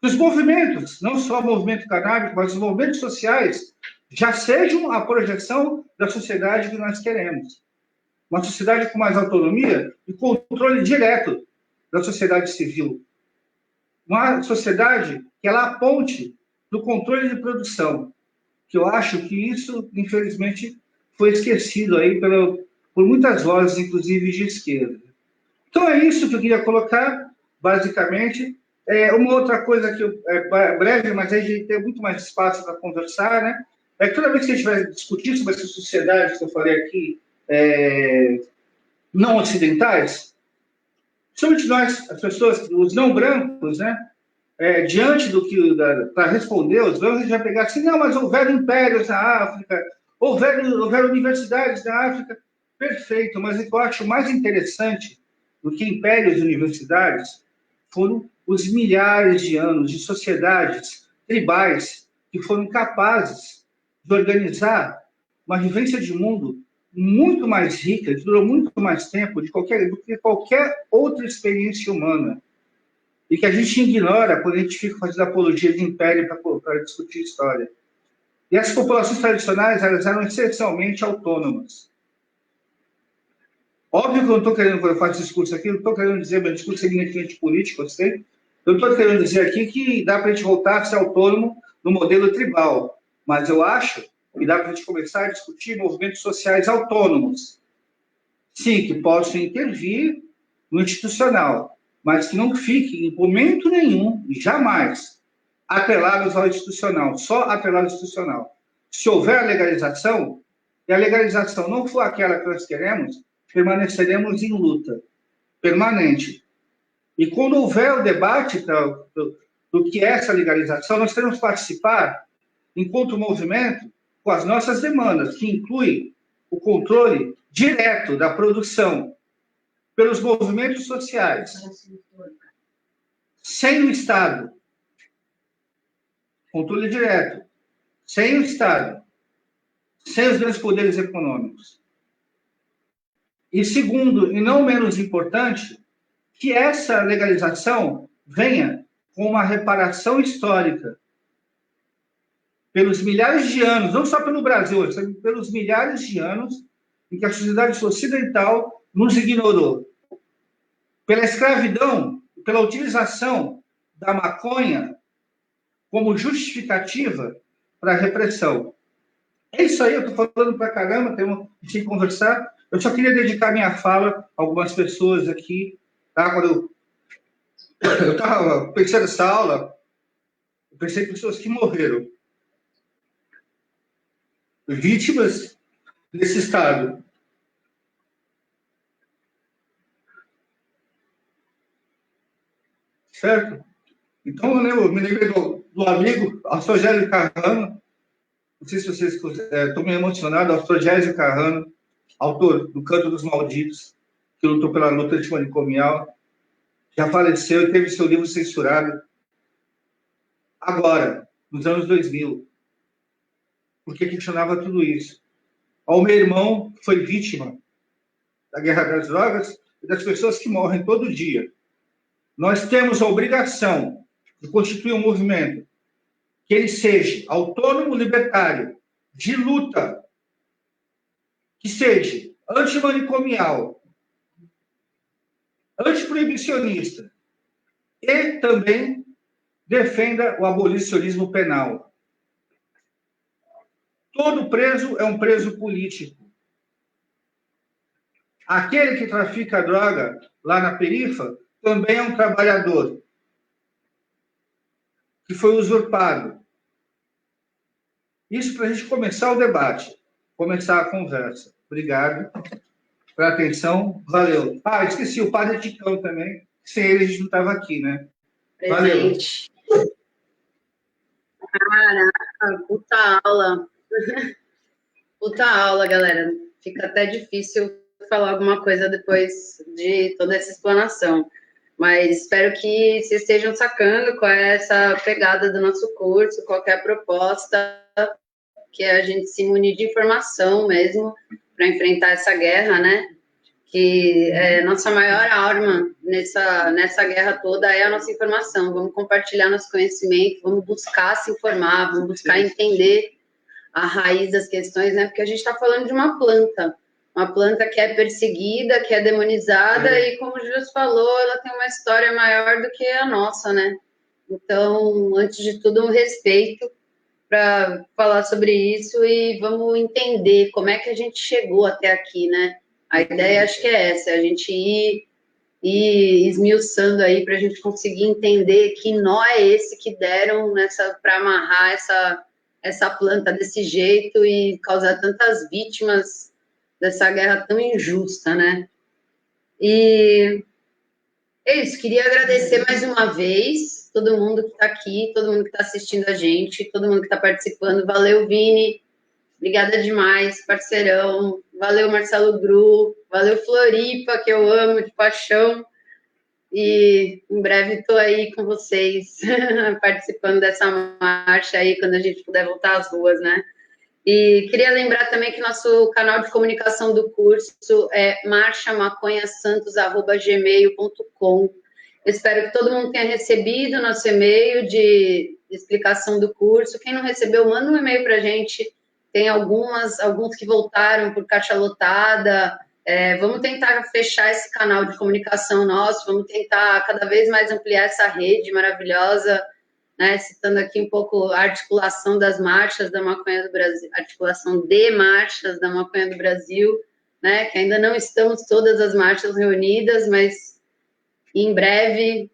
Os movimentos, não só o movimento canábico, mas os movimentos sociais, já sejam a projeção da sociedade que nós queremos. Uma sociedade com mais autonomia e controle direto da sociedade civil. Uma sociedade que ela aponte do controle de produção, que eu acho que isso, infelizmente, foi esquecido aí por muitas vozes, inclusive de esquerda. Então, é isso que eu queria colocar, basicamente. Uma outra coisa que é breve, mas aí a gente tem muito mais espaço para conversar, né? É que toda vez que a gente vai discutir sobre essas sociedades que eu falei aqui, não ocidentais, principalmente nós, as pessoas, os não brancos, né? Diante do que, para responder, os brancos, a gente vai pegar assim, não, mas houveram impérios na África, houveram universidades na África, perfeito, mas o que eu acho mais interessante do que impérios e universidades foram os milhares de anos de sociedades tribais que foram capazes de organizar uma vivência de mundo muito mais rica, que durou muito mais tempo do que qualquer outra experiência humana. E que a gente ignora quando a gente fica fazendo apologia de império para discutir história. E as populações tradicionais, elas eram essencialmente autônomas. Óbvio que eu não estou querendo, quando eu faço discurso aqui, eu não estou querendo dizer, meu discurso é eminentemente político, eu sei. Eu estou querendo dizer aqui que dá para a gente voltar a ser autônomo no modelo tribal. Mas eu acho que dá para a gente começar a discutir movimentos sociais autônomos. Sim, que possam intervir no institucional, mas que não fiquem, em momento nenhum, jamais, atrelados ao institucional, só atrelados ao institucional. Se houver a legalização, e a legalização não for aquela que nós queremos, permaneceremos em luta permanente. E quando houver o debate do que é essa legalização, nós queremos participar, enquanto movimento, com as nossas demandas, que inclui o controle direto da produção pelos movimentos sociais, sem o Estado, controle direto, sem o Estado, sem os grandes poderes econômicos. E segundo, e não menos importante, que essa legalização venha com uma reparação histórica pelos milhares de anos, não só pelo Brasil, mas pelos milhares de anos em que a sociedade ocidental nos ignorou. Pela escravidão, pela utilização da maconha como justificativa para a repressão. É isso aí, eu estou falando para caramba, a gente tem que conversar. Eu só queria dedicar minha fala a algumas pessoas aqui. Tá? Quando eu estava pensando nessa aula, eu pensei em pessoas que morreram, vítimas desse Estado. Certo? Então, eu me lembrei do amigo Astrogésio Carrano. Não sei se vocês... Estou meio emocionado. Astrogésio Carrano, autor do Canto dos Malditos, que lutou pela luta antimanicomial, já faleceu e teve seu livro censurado agora, nos anos 2000. Porque questionava tudo isso. O meu irmão foi vítima da guerra das drogas e das pessoas que morrem todo dia. Nós temos a obrigação de constituir um movimento que ele seja autônomo, libertário, de luta, que seja antimanicomial, antiproibicionista e também defenda o abolicionismo penal. Todo preso é um preso político. Aquele que trafica droga lá na perifa também é um trabalhador que foi usurpado. Isso para a gente começar o debate, começar a conversa. Obrigado pela atenção. Valeu. Ah, esqueci, o padre Ticão também. Sem ele a gente não estava aqui, né? Presente. Valeu. Caraca, puta aula. Puta aula, galera. Fica até difícil falar alguma coisa depois de toda essa explanação. Mas espero que vocês estejam sacando qual é essa pegada do nosso curso, qual é a proposta, que é a gente se munir de informação mesmo para enfrentar essa guerra, né? Que é nossa maior arma nessa guerra toda é a nossa informação. Vamos compartilhar nosso conhecimento, vamos buscar se informar, vamos buscar entender a raiz das questões, né? Porque a gente está falando de uma planta que é perseguida, que é demonizada, e como o Júlio falou, ela tem uma história maior do que a nossa, né? Então, antes de tudo, um respeito para falar sobre isso e vamos entender como é que a gente chegou até aqui, né? A ideia acho que é essa, a gente ir esmiuçando aí para a gente conseguir entender que nó é esse que deram para amarrar essa planta desse jeito e causar tantas vítimas dessa guerra tão injusta, né? E é isso, queria agradecer mais uma vez todo mundo que está aqui, todo mundo que está assistindo a gente, todo mundo que está participando. Valeu, Vini, obrigada demais, parceirão. Valeu, Marcelo Gru, valeu, Floripa, que eu amo de paixão. E em breve estou aí com vocês, participando dessa marcha aí, quando a gente puder voltar às ruas, né? E queria lembrar também que nosso canal de comunicação do curso é marchamaconhasantos@gmail.com. Espero que todo mundo tenha recebido nosso e-mail de explicação do curso. Quem não recebeu, manda um e-mail para a gente. Tem alguns que voltaram por caixa lotada. Vamos tentar fechar esse canal de comunicação nosso, vamos tentar cada vez mais ampliar essa rede maravilhosa, né, citando aqui um pouco a articulação das marchas da maconha do Brasil, articulação de marchas da maconha do Brasil, né, que ainda não estamos todas as marchas reunidas, mas em breve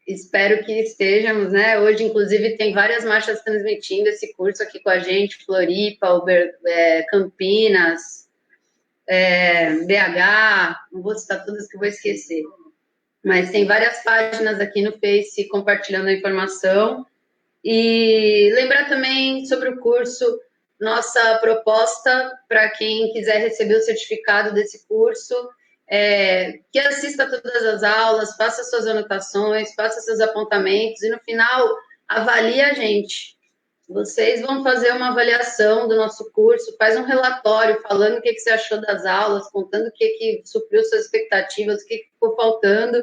espero que estejamos, né, hoje inclusive tem várias marchas transmitindo esse curso aqui com a gente, Floripa, Campinas, BH, não vou citar todas que eu vou esquecer, mas tem várias páginas aqui no Face compartilhando a informação. E lembrar também sobre o curso, nossa proposta para quem quiser receber o certificado desse curso, que assista todas as aulas, faça suas anotações, faça seus apontamentos e no final avalie a gente. Vocês vão fazer uma avaliação do nosso curso, faz um relatório falando o que você achou das aulas, contando o que supriu suas expectativas, o que ficou faltando,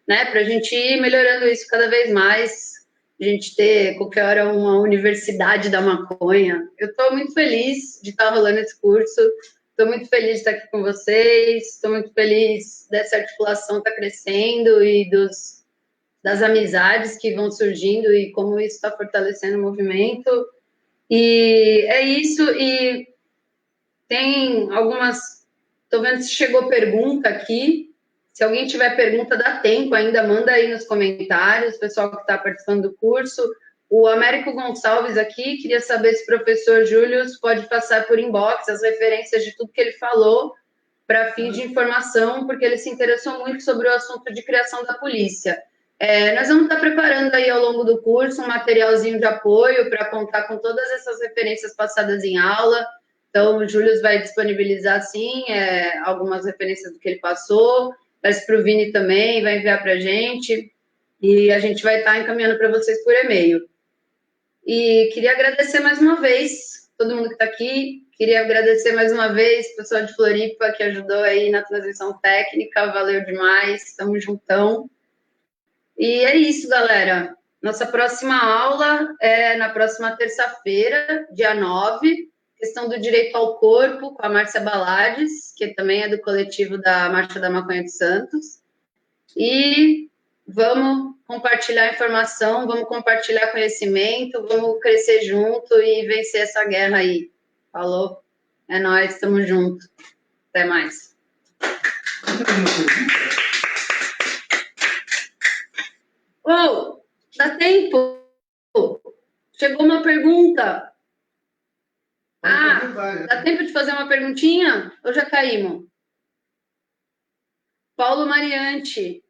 né, para a gente ir melhorando isso cada vez mais, a gente ter qualquer hora uma universidade da maconha. Eu estou muito feliz de estar rolando esse curso, estou muito feliz de estar aqui com vocês, estou muito feliz dessa articulação estar crescendo e das amizades que vão surgindo e como isso está fortalecendo o movimento. E é isso, e tem algumas... Estou vendo se chegou pergunta aqui. Se alguém tiver pergunta, dá tempo ainda, manda aí nos comentários, o pessoal que está participando do curso. O Américo Gonçalves aqui queria saber se o professor Júlio pode passar por inbox as referências de tudo que ele falou para fins de informação, porque ele se interessou muito sobre o assunto de criação da polícia. Nós vamos estar preparando aí ao longo do curso um materialzinho de apoio para contar com todas essas referências passadas em aula. Então, o Júlio vai disponibilizar, sim, algumas referências do que ele passou, mas para o Vini também, vai enviar para a gente, e a gente vai estar encaminhando para vocês por e-mail. E queria agradecer mais uma vez todo mundo que está aqui, queria agradecer mais uma vez o pessoal de Floripa que ajudou aí na transmissão técnica, valeu demais, estamos juntão. E é isso, galera. Nossa próxima aula é na próxima terça-feira, dia 9, questão do direito ao corpo, com a Márcia Balades, que também é do coletivo da Marcha da Maconha de Santos. E vamos compartilhar informação, vamos compartilhar conhecimento, vamos crescer junto e vencer essa guerra aí. Falou? É nóis, estamos juntos. Até mais. Oh, dá tempo? Chegou uma pergunta. Dá tempo de fazer uma perguntinha? Ou já caímos? Paulo Mariante,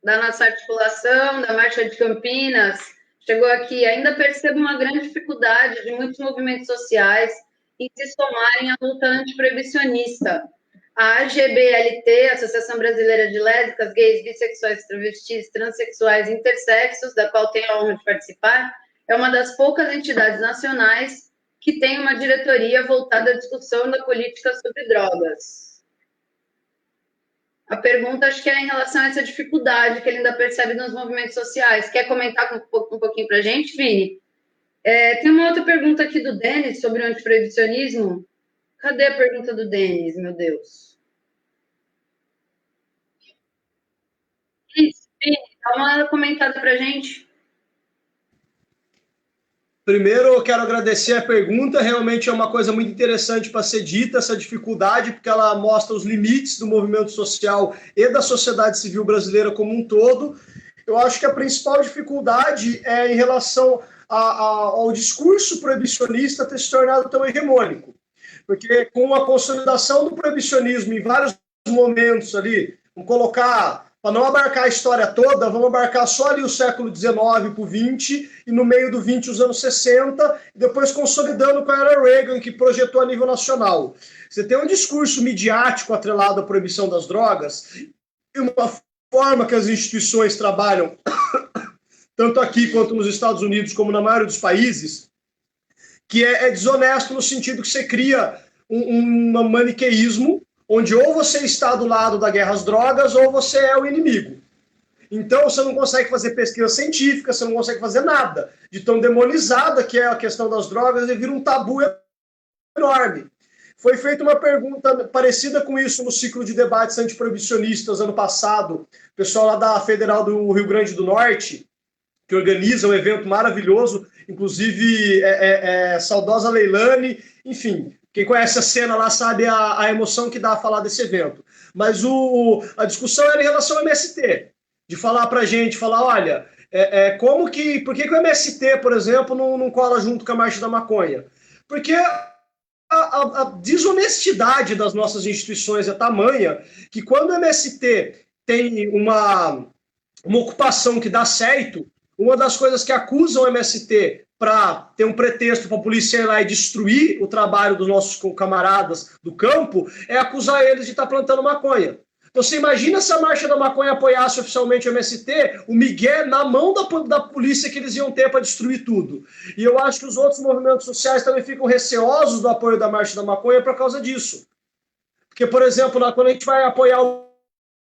da nossa articulação, da Marcha de Campinas, chegou aqui. Ainda percebo uma grande dificuldade de muitos movimentos sociais em se somarem à luta antiproibicionista. A AGBLT, Associação Brasileira de Lésbicas, Gays, Bissexuais, Travestis, Transsexuais e Intersexos, da qual tenho a honra de participar, é uma das poucas entidades nacionais que tem uma diretoria voltada à discussão da política sobre drogas. A pergunta, acho que é em relação a essa dificuldade que ele ainda percebe nos movimentos sociais. Quer comentar um pouquinho para a gente, Vini? Tem uma outra pergunta aqui do Denis sobre o antiproibicionismo. Cadê a pergunta do Denis, meu Deus? Isso, Vini, dá uma comentada para a gente. Primeiro, eu quero agradecer a pergunta. Realmente é uma coisa muito interessante para ser dita, essa dificuldade, porque ela mostra os limites do movimento social e da sociedade civil brasileira como um todo. Eu acho que a principal dificuldade é em relação ao discurso proibicionista ter se tornado tão hegemônico. Porque com a consolidação do proibicionismo em vários momentos ali, vamos colocar, para não abarcar a história toda, vamos abarcar só ali o século XIX para o XX, e no meio do XX os anos 60, e depois consolidando com a era Reagan, que projetou a nível nacional. Você tem um discurso midiático atrelado à proibição das drogas, e uma forma que as instituições trabalham, tanto aqui quanto nos Estados Unidos, como na maioria dos países, que é desonesto no sentido que você cria um maniqueísmo, onde ou você está do lado da guerra às drogas ou você é o inimigo. Então você não consegue fazer pesquisa científica, você não consegue fazer nada. De tão demonizada que é a questão das drogas, ele vira um tabu enorme. Foi feita uma pergunta parecida com isso no ciclo de debates antiproibicionistas ano passado. O pessoal lá da Federal do Rio Grande do Norte, que organiza um evento maravilhoso, inclusive saudosa Leilane, enfim, quem conhece a cena lá sabe a emoção que dá a falar desse evento. Mas a discussão era em relação ao MST, de falar pra gente, falar, olha, por que o MST, por exemplo, não cola junto com a Marcha da Maconha? Porque a desonestidade das nossas instituições é tamanha que quando o MST tem uma ocupação que dá certo, uma das coisas que acusam o MST para ter um pretexto para a polícia ir lá e destruir o trabalho dos nossos camaradas do campo é acusar eles de estar plantando maconha. Então, você imagina se a Marcha da Maconha apoiasse oficialmente o MST, o migué na mão da polícia que eles iam ter para destruir tudo. E eu acho que os outros movimentos sociais também ficam receosos do apoio da Marcha da Maconha por causa disso. Porque, por exemplo, quando a gente vai apoiar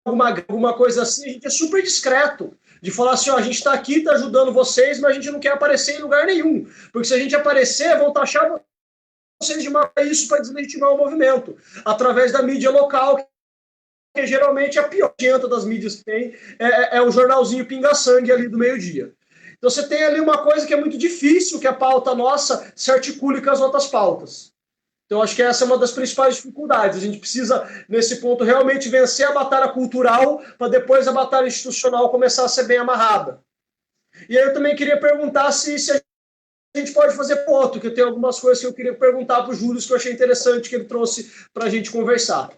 alguma coisa assim, a gente é super discreto. De falar assim, ó, a gente está aqui, está ajudando vocês, mas a gente não quer aparecer em lugar nenhum. Porque se a gente aparecer, vão taxar vocês de isso para deslegitimar o movimento. Através da mídia local, que geralmente é a pior das mídias que tem, é o jornalzinho pinga-sangue ali do meio-dia. Então você tem ali uma coisa que é muito difícil, que a pauta nossa se articule com as outras pautas. Então, acho que essa é uma das principais dificuldades. A gente precisa, nesse ponto, realmente vencer a batalha cultural para depois a batalha institucional começar a ser bem amarrada. E aí eu também queria perguntar se a gente pode fazer ponto, que eu tenho algumas coisas que eu queria perguntar para o Júlio que eu achei interessante que ele trouxe para a gente conversar.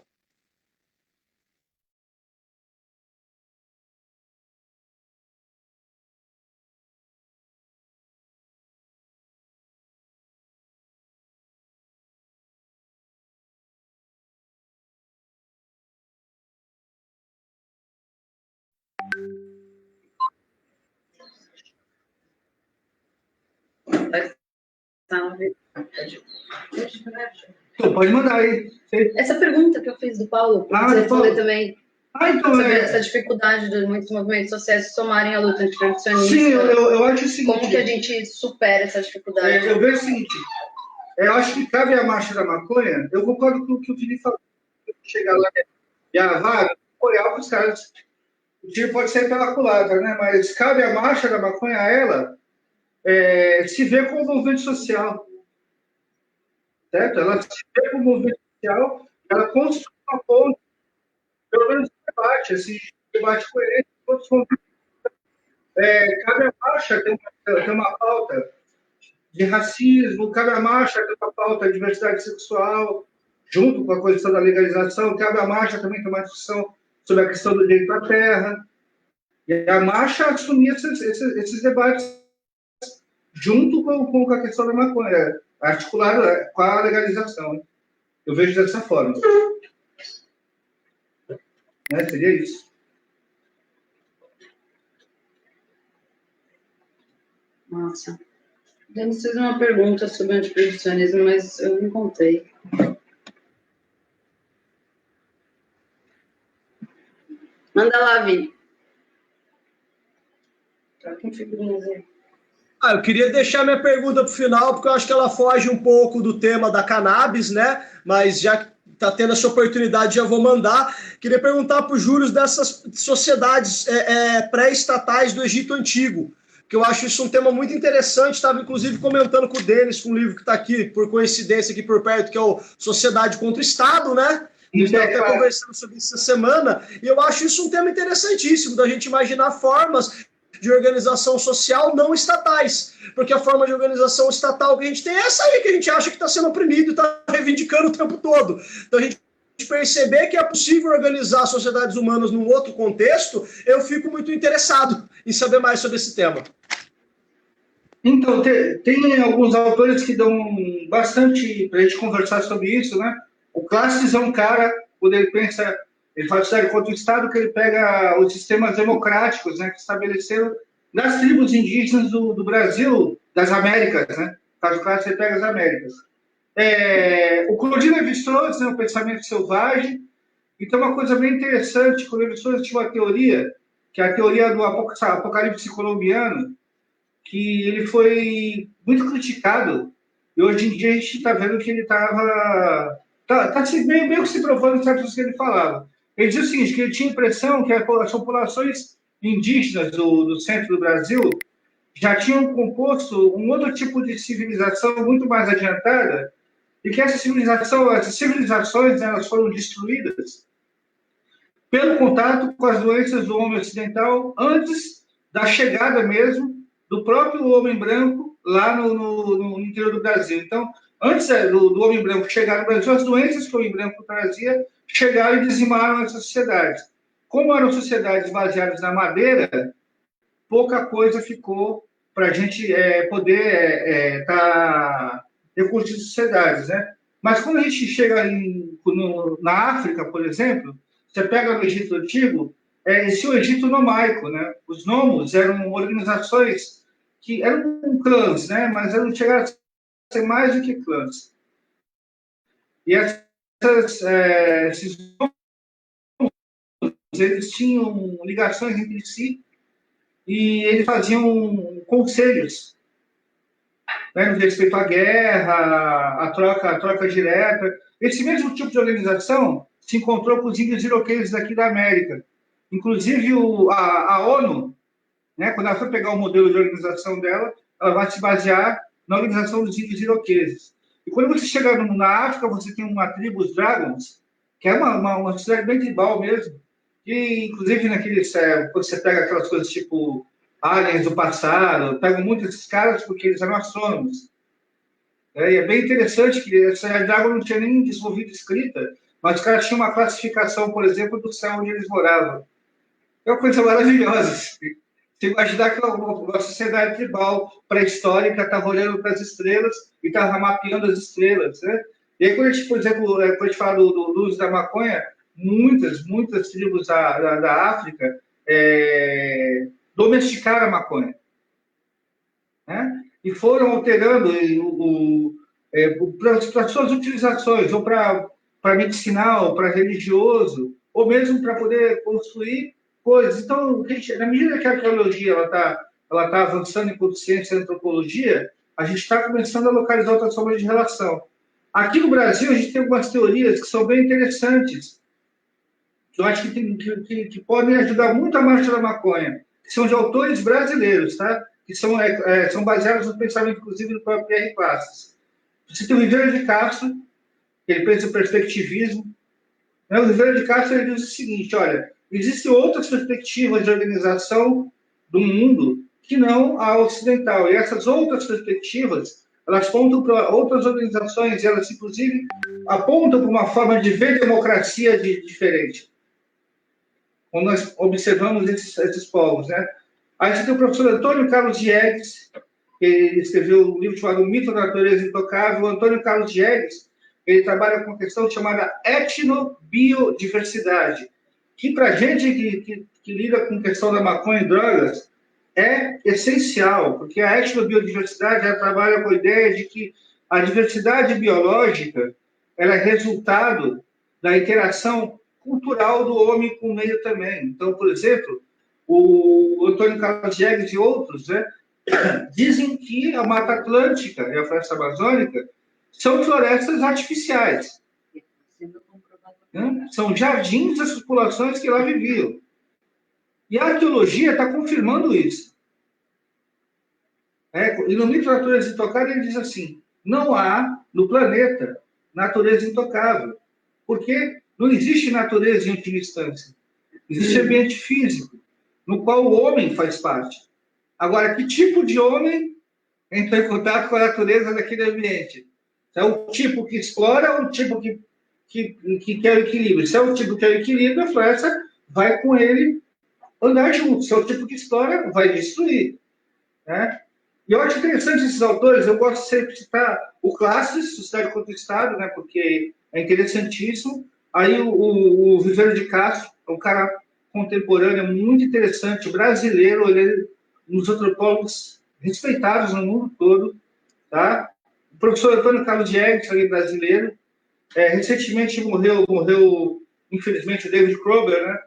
Pode mandar aí. Essa pergunta que eu fiz do Paulo, para você responder também. Então, sobre essa dificuldade de muitos movimentos sociais se somarem à luta antiproibicionista. Sim, eu acho o seguinte. Como que a gente supera essa dificuldade? Eu vejo o seguinte. Eu acho que cabe a Marcha da Maconha. Eu concordo com o que o Felipe falou. Chegar lá e a vaga, apoiar para os caras. O tiro pode ser pela culatra, né? Mas cabe a Marcha da Maconha a ela se ver como movimento social. Certo? Ela se vê como movimento social, ela constrói uma ponte, pelo menos debate, assim, debate coerente com outros movimentos. Cabe à marcha ter uma pauta de racismo, cabe à marcha ter uma pauta de diversidade sexual, junto com a questão da legalização, cabe à marcha também ter uma discussão sobre a questão do direito à terra, e a marcha assumir esses debates junto com a questão da maconha, articulado com a legalização. Eu vejo dessa forma. Seria isso. Nossa. Denis fez uma pergunta sobre antiproibicionismo, mas eu não encontrei. Manda lá, Vini. Troca em figurinhas aí. Eu queria deixar minha pergunta para o final, porque eu acho que ela foge um pouco do tema da cannabis, né? Mas já que está tendo essa oportunidade, já vou mandar. Queria perguntar para o Júlio dessas sociedades pré-estatais do Egito Antigo, que eu acho isso um tema muito interessante. Estava, inclusive, comentando com o Denis, com um livro que está aqui, por coincidência, aqui por perto, que é o Sociedade contra o Estado, né? A gente estava até conversando sobre isso essa semana, e eu acho isso um tema interessantíssimo, da gente imaginar formas de organização social não estatais, porque a forma de organização estatal que a gente tem é essa aí, que a gente acha que está sendo oprimido e está reivindicando o tempo todo. Então, a gente perceber que é possível organizar sociedades humanas num outro contexto, eu fico muito interessado em saber mais sobre esse tema. Então, tem alguns autores que dão bastante para a gente conversar sobre isso, né? O Classes é um cara, quando ele pensa, ele faz série contra o Estado, que ele pega os sistemas democráticos, né, que estabeleceram nas tribos indígenas do Brasil, das Américas, né? No caso do Classes, ele pega as Américas. O Claudine Lévi-Strauss, né, o pensamento selvagem. Então, uma coisa bem interessante, o Lévi-Strauss tinha uma teoria, que é a teoria do apocalipse colombiano, que ele foi muito criticado, e hoje em dia a gente está vendo que ele estava meio que se provando certas coisas que ele falava. Ele dizia o seguinte, que ele tinha a impressão que as populações indígenas do centro do Brasil já tinham composto um outro tipo de civilização muito mais adiantada, e que essas civilizações, né, elas foram destruídas pelo contato com as doenças do homem ocidental antes da chegada mesmo do próprio homem branco lá no interior do Brasil. Então, antes do homem branco chegar no Brasil, as doenças que o homem branco trazia chegaram e dizimaram essas sociedades. Como eram sociedades baseadas na madeira, pouca coisa ficou para a gente poder estar reconstruindo sociedades, né? Mas quando a gente chega na África, por exemplo, você pega no Egito Antigo, esse é o Egito nomaico, né? Os nomos eram organizações que eram clãs, né? Mas eram chegaram a ser mais do que clãs. E esses nomos, eles tinham ligações entre si e eles faziam conselhos, né, no respeito à guerra, à troca direta. Esse mesmo tipo de organização se encontrou com os índios iroqueses aqui da América. Inclusive, a ONU, né, quando ela for pegar o modelo de organização dela, ela vai se basear na organização dos índios iroqueses. E quando você chega na África, você tem uma tribo, os Dragons, que é uma sociedade bem tribal mesmo, e inclusive quando você pega aquelas coisas tipo aliens do passado, pegam muito esses caras porque eles eram astrônomos. E é bem interessante que essa Dragon não tinha nem desenvolvido escrita, mas os caras tinham uma classificação, por exemplo, do céu onde eles moravam. É uma coisa maravilhosa. Você imaginar que uma sociedade tribal pré-histórica estava olhando para as estrelas e estava mapeando as estrelas, né? E aí, quando a gente, por exemplo, quando a gente fala do uso da maconha, muitas tribos da África domesticaram a maconha, né? E foram alterando para suas utilizações, ou para medicinal, para religioso, ou mesmo para poder construir coisas. Então, na medida que a arqueologia ela tá avançando enquanto ciência e antropologia, a gente está começando a localizar outras formas de relação. Aqui no Brasil, a gente tem algumas teorias que são bem interessantes, que eu acho que podem ajudar muito a marcha da maconha, que são de autores brasileiros, tá? Que são baseados no pensamento, inclusive, do próprio Pierre Classes. Você tem o Viveiro de Castro, que ele pensa o perspectivismo. O Viveiro de Castro ele diz o seguinte, olha, existem outras perspectivas de organização do mundo que não a ocidental. E essas outras perspectivas, elas apontam para outras organizações, elas, inclusive, apontam para uma forma de ver democracia diferente. Quando nós observamos esses povos, né? Aí você tem o professor Antônio Carlos Diegues, que ele escreveu um livro chamado O Mito da Natureza Intocável. O Antônio Carlos Diegues, ele trabalha com uma questão chamada etnobiodiversidade, que para a gente que lida com a questão da maconha e drogas, é essencial, porque a etnobiodiversidade ela trabalha com a ideia de que a diversidade biológica ela é resultado da interação cultural do homem com o meio também. Então, por exemplo, o Antônio Carlos Diegues e outros, né, dizem que a Mata Atlântica e a Floresta Amazônica são florestas artificiais. Né? São jardins das populações que lá viviam. E a arqueologia está confirmando isso. E no Mito da Natureza Intocável ele diz assim, não há no planeta natureza intocável, porque não existe natureza em última instância. Existe ambiente físico, no qual o homem faz parte. Agora, que tipo de homem entra em contato com a natureza daquele ambiente? É o tipo que explora ou o tipo que quer o equilíbrio? Se é o tipo que quer o equilíbrio, a floresta vai com ele andar junto. Se é o tipo que explora, vai destruir. Né? E eu acho interessante esses autores, eu gosto sempre de citar o Classes, Sociedade contra o Estado, né, porque é interessantíssimo. Aí o Viveiro de Castro, é um cara contemporâneo muito interessante, brasileiro, ele é um dos antropólogos respeitados no mundo todo. Tá? O professor Antônio Carlos Diegues, também brasileiro, recentemente morreu, infelizmente, o David Kroeber, né?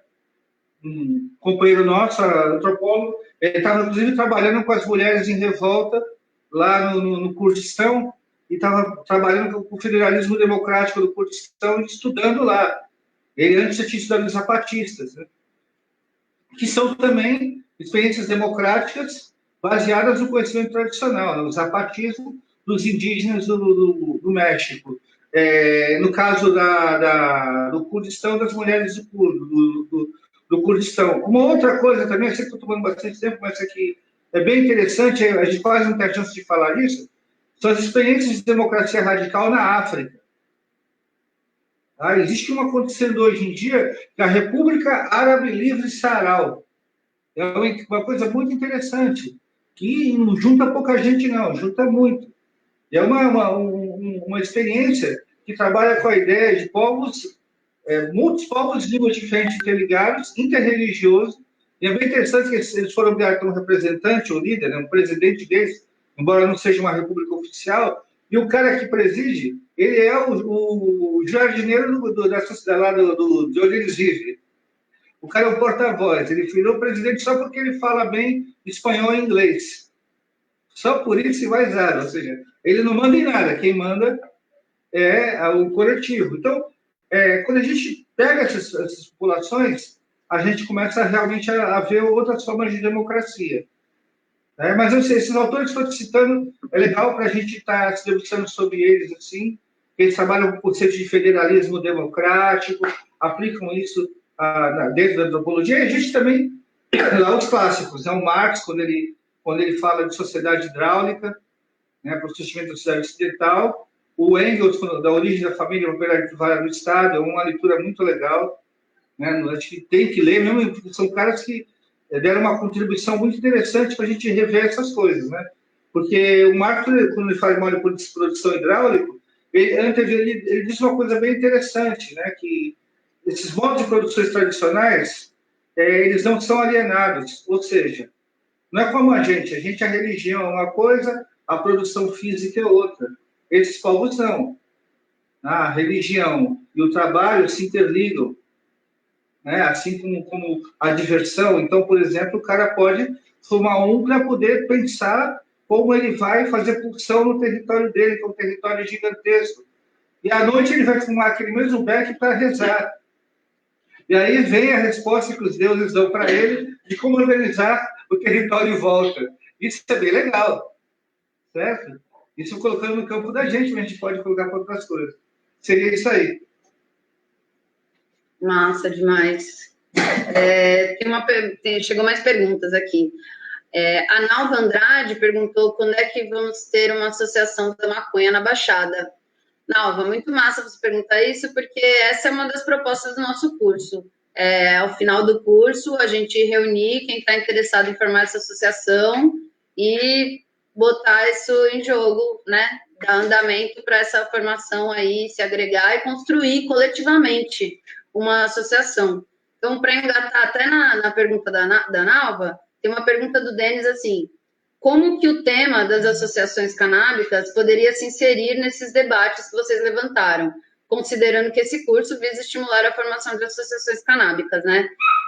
Um companheiro nosso, antropólogo, ele estava, inclusive, trabalhando com as mulheres em revolta lá no Kurdistão e estava trabalhando com o federalismo democrático do Kurdistão e estudando lá. Ele antes tinha estudado os zapatistas, né? Que são também experiências democráticas baseadas no conhecimento tradicional, no zapatismo dos indígenas do México. No caso do Kurdistão, das mulheres do Kurdistão. Uma outra coisa também, eu sei que estou tomando bastante tempo, mas isso aqui é bem interessante, a gente quase não tem a chance de falar disso, são as experiências de democracia radical na África. Existe uma acontecendo hoje em dia, que é a República Árabe Livre Saharaui. É uma coisa muito interessante, que não junta pouca gente, não, junta muito. E é uma experiência que trabalha com a ideia de povos, muitos povos de línguas diferentes interligados, interreligiosos, e é bem interessante que eles foram obrigados a ter um representante, ou líder, né, um presidente deles, embora não seja uma república oficial, e o cara que preside, ele é o jardineiro da sociedade lá de onde eles vivem. O cara é o porta-voz, ele virou presidente só porque ele fala bem espanhol e inglês. Só por isso e mais nada, ou seja, ele não manda em nada, quem manda é o coletivo. Então, quando a gente pega essas populações, a gente começa realmente a ver outras formas de democracia. Mas eu sei, esses autores que eu estou citando, é legal para a gente estar se debruçando sobre eles, assim, eles trabalham com o conceito de federalismo democrático, aplicam isso dentro da antropologia, e a gente também, lá os clássicos, né? O Marx, quando ele fala de sociedade hidráulica, né, para o surgimento da sociedade ocidental, o Engels, da origem da família, propriedade do Estado, é uma leitura muito legal, né? Acho que tem que ler, mesmo porque são caras que deram uma contribuição muito interessante para a gente rever essas coisas, né? Porque o Marx, quando ele fala de modo de produção hidráulica, ele diz uma coisa bem interessante, né? Que esses modos de produções tradicionais, eles não são alienados, ou seja, não é como a gente, a religião é uma coisa, a produção física é outra. Esses povos não. A religião e o trabalho se interligam, né? Assim como a diversão. Então, por exemplo, o cara pode formar para poder pensar como ele vai fazer pulsão no território dele, que é um território gigantesco. E à noite ele vai fumar aquele mesmo beck para rezar. E aí vem a resposta que os deuses dão para ele de como organizar o território em volta. Isso é bem legal, certo? Isso colocando no campo da gente, mas a gente pode colocar para outras coisas. Seria isso aí. Massa demais. Chegou mais perguntas aqui. A Nalva Andrade perguntou quando é que vamos ter uma associação da maconha na Baixada. Nalva, muito massa você perguntar isso, porque essa é uma das propostas do nosso curso. Ao final do curso, a gente reunir quem está interessado em formar essa associação e botar isso em jogo, né? Dar andamento para essa formação aí, se agregar e construir coletivamente uma associação. Então, para engatar até na pergunta da Nalva, tem uma pergunta do Denis assim: como que o tema das associações canábicas poderia se inserir nesses debates que vocês levantaram, considerando que esse curso visa estimular a formação de associações canábicas, né?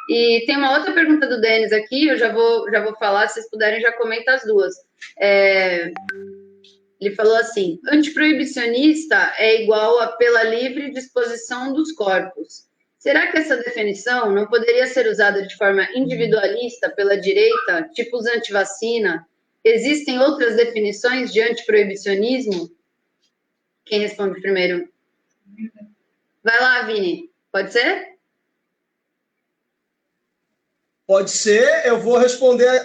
E tem uma outra pergunta do Denis aqui, eu já vou falar, se vocês puderem já comenta as duas. Ele falou assim: antiproibicionista é igual a pela livre disposição dos corpos. Será que essa definição não poderia ser usada de forma individualista pela direita, tipo os antivacina? Existem outras definições de antiproibicionismo? Quem responde primeiro? Vai lá, Vini. Pode ser? Pode ser. Eu vou responder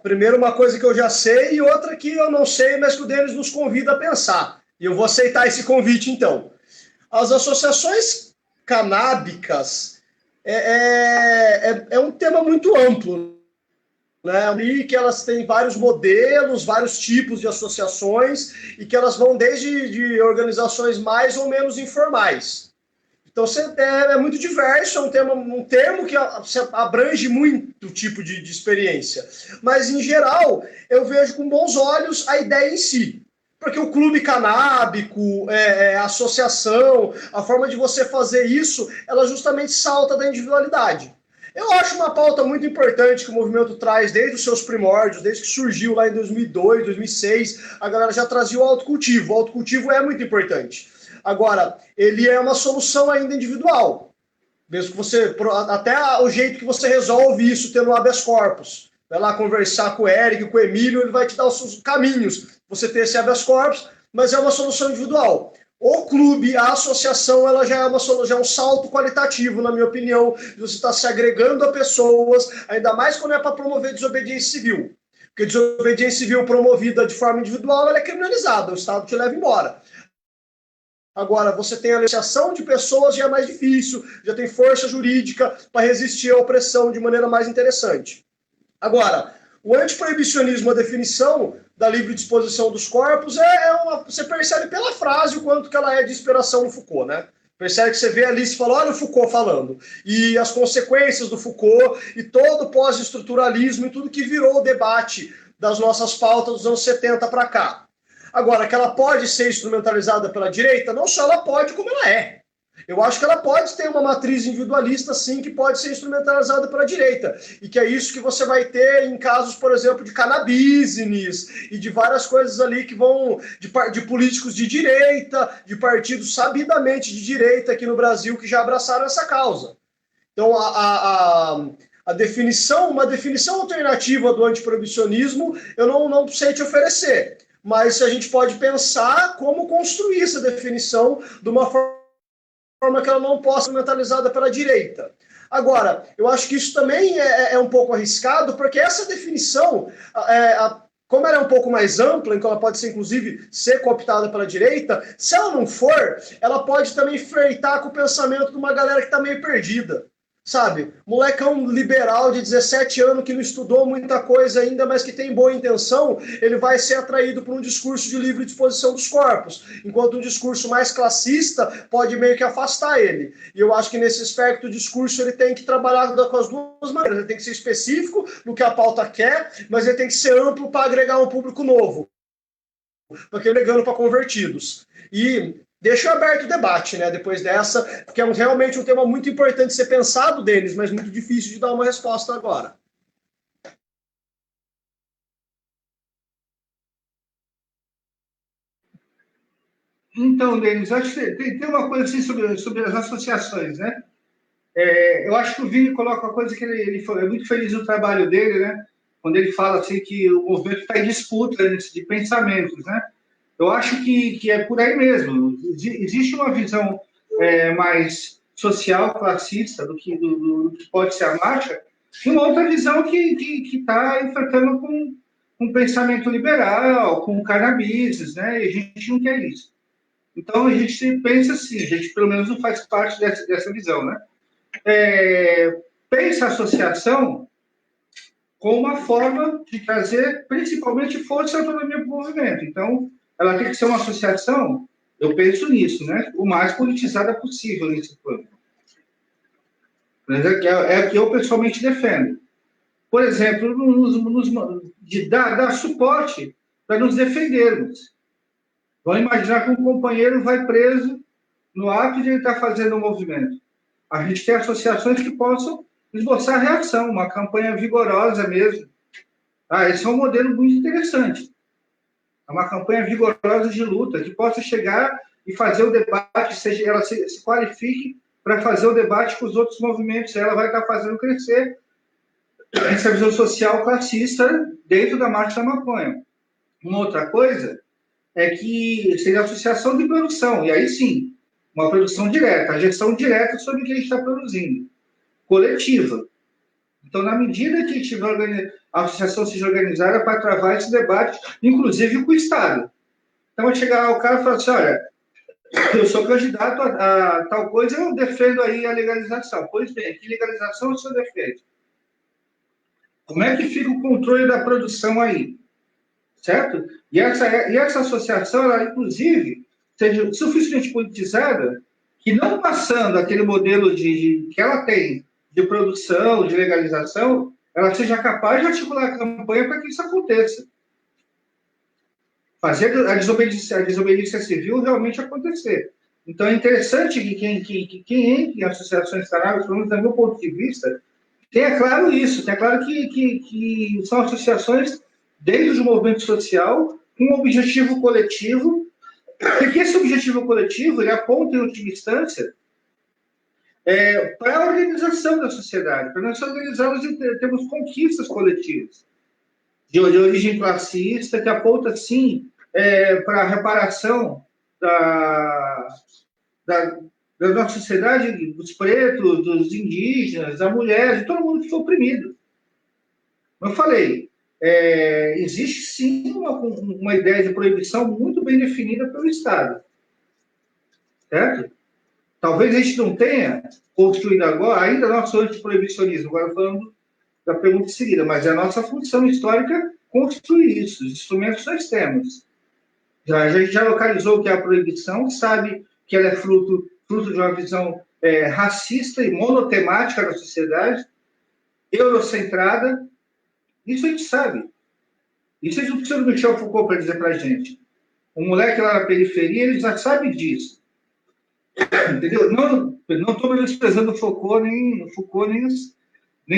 primeiro uma coisa que eu já sei e outra que eu não sei, mas que o Denis nos convida a pensar. E eu vou aceitar esse convite, então. As associações canábicas é um tema muito amplo, né? E que elas têm vários modelos, vários tipos de associações e que elas vão desde de organizações mais ou menos informais. Então é muito diverso, é um termo que abrange muito tipo de experiência. Mas, em geral, eu vejo com bons olhos a ideia em si. Porque o clube canábico, a associação, a forma de você fazer isso, ela justamente salta da individualidade. Eu acho uma pauta muito importante que o movimento traz desde os seus primórdios, desde que surgiu lá em 2002, 2006, a galera já trazia o autocultivo. O autocultivo é muito importante. Agora, ele é uma solução ainda individual. Mesmo que você, até o jeito que você resolve isso tendo um habeas corpus. Vai lá conversar com o Eric, com o Emílio, ele vai te dar os seus caminhos. Você ter esse habeas corpus, mas é uma solução individual. O clube, a associação, ela já é um salto qualitativo, na minha opinião. Você está se agregando a pessoas, ainda mais quando é para promover desobediência civil. Porque desobediência civil promovida de forma individual, ela é criminalizada, o Estado te leva embora. Agora, você tem a associação de pessoas, já é mais difícil, já tem força jurídica para resistir à opressão de maneira mais interessante. Agora, o antiproibicionismo, a definição da livre disposição dos corpos, você percebe pela frase o quanto que ela é de inspiração no Foucault, né? Percebe que você vê ali e fala, olha o Foucault falando. E as consequências do Foucault e todo o pós-estruturalismo e tudo que virou o debate das nossas pautas dos anos 70 para cá. Agora, que ela pode ser instrumentalizada pela direita, não só ela pode, como ela é. Eu acho que ela pode ter uma matriz individualista, sim, que pode ser instrumentalizada pela direita. E que é isso que você vai ter em casos, por exemplo, de cannabis e de várias coisas ali que vão... de políticos de direita, de partidos sabidamente de direita aqui no Brasil que já abraçaram essa causa. Então, uma definição alternativa do antiproibicionismo, eu não sei te oferecer. Mas a gente pode pensar como construir essa definição de uma forma que ela não possa ser mentalizada pela direita. Agora, eu acho que isso também é um pouco arriscado, porque essa definição, como ela é um pouco mais ampla, então ela pode ser, inclusive, ser cooptada pela direita, se ela não for, ela pode também flertar com o pensamento de uma galera que está meio perdida. Sabe, molecão liberal de 17 anos que não estudou muita coisa ainda, mas que tem boa intenção, ele vai ser atraído por um discurso de livre disposição dos corpos, enquanto um discurso mais classista pode meio que afastar ele. E eu acho que nesse aspecto o discurso ele tem que trabalhar com as duas maneiras, ele tem que ser específico no que a pauta quer, mas ele tem que ser amplo para agregar um público novo, porque agregando para convertidos. E deixa aberto o debate, né, depois dessa, porque é realmente um tema muito importante de ser pensado, Denis, mas muito difícil de dar uma resposta agora. Então, Denis, acho que tem uma coisa assim sobre as associações, né? Eu acho que o Vini coloca uma coisa que ele é muito feliz no trabalho dele, né? Quando ele fala assim que o movimento está em disputa de pensamentos, né? Eu acho que é por aí mesmo. Existe uma visão mais social, classista, do que pode ser a marcha, e uma outra visão que está enfrentando com um pensamento liberal, com cannabis, né? E a gente não quer isso. Então, a gente pensa assim, a gente pelo menos não faz parte dessa visão, né? Pensa a associação como uma forma de trazer, principalmente, força e autonomia para o movimento. Então, ela tem que ser uma associação, eu penso nisso, né? O mais politizada possível nesse plano. Mas é o que eu pessoalmente defendo. Por exemplo, dar suporte para nos defendermos. Vamos imaginar que um companheiro vai preso no ato de ele estar fazendo um movimento. A gente tem associações que possam esboçar reação, uma campanha vigorosa mesmo. Esse é um modelo muito interessante. É uma campanha vigorosa de luta, que possa chegar e fazer o debate, seja ela se qualifique para fazer o debate com os outros movimentos. Ela vai estar fazendo crescer essa visão social classista dentro da Marcha da Maconha. Uma outra coisa é que seria a associação de produção, e aí sim, uma produção direta, a gestão direta sobre o que a gente está produzindo, coletiva. Então, na medida que a associação seja organizada para travar esse debate, inclusive com o Estado. Então, vai chegar o cara e falar assim, olha, eu sou candidato a tal coisa, eu defendo aí a legalização. Pois bem, que legalização o senhor defende? Como é que fica o controle da produção aí? Certo? E essa associação, ela, inclusive, seja suficientemente politizada, que não passando aquele modelo que ela tem de produção, de legalização, ela seja capaz de articular a campanha para que isso aconteça. Fazer a desobediência civil realmente acontecer. Então, é interessante que quem entre em associações canábicas, pelo menos do meu ponto de vista, tenha claro isso, tenha claro que são associações dentro do movimento social, com um objetivo coletivo, porque esse objetivo coletivo ele aponta, em última instância, para a organização da sociedade, para nós organizarmos e termos conquistas coletivas, de origem classista, que aponta, sim, para a reparação da nossa sociedade, dos pretos, dos indígenas, da mulher, de todo mundo que foi oprimido. Como eu falei, existe sim uma ideia de proibição muito bem definida pelo Estado. Certo? Talvez a gente não tenha construído agora, ainda nosso antiproibicionismo, agora falando da pergunta seguida, mas é a nossa função histórica construir isso. Os instrumentos nós temos. A gente já localizou o que é a proibição, sabe que ela é fruto de uma visão racista e monotemática da sociedade, eurocentrada. Isso a gente sabe. Isso a gente não precisa do Michel Foucault para dizer para a gente. Um moleque lá na periferia, ele já sabe disso. Entendeu? Não estou menosprezando Foucault, nem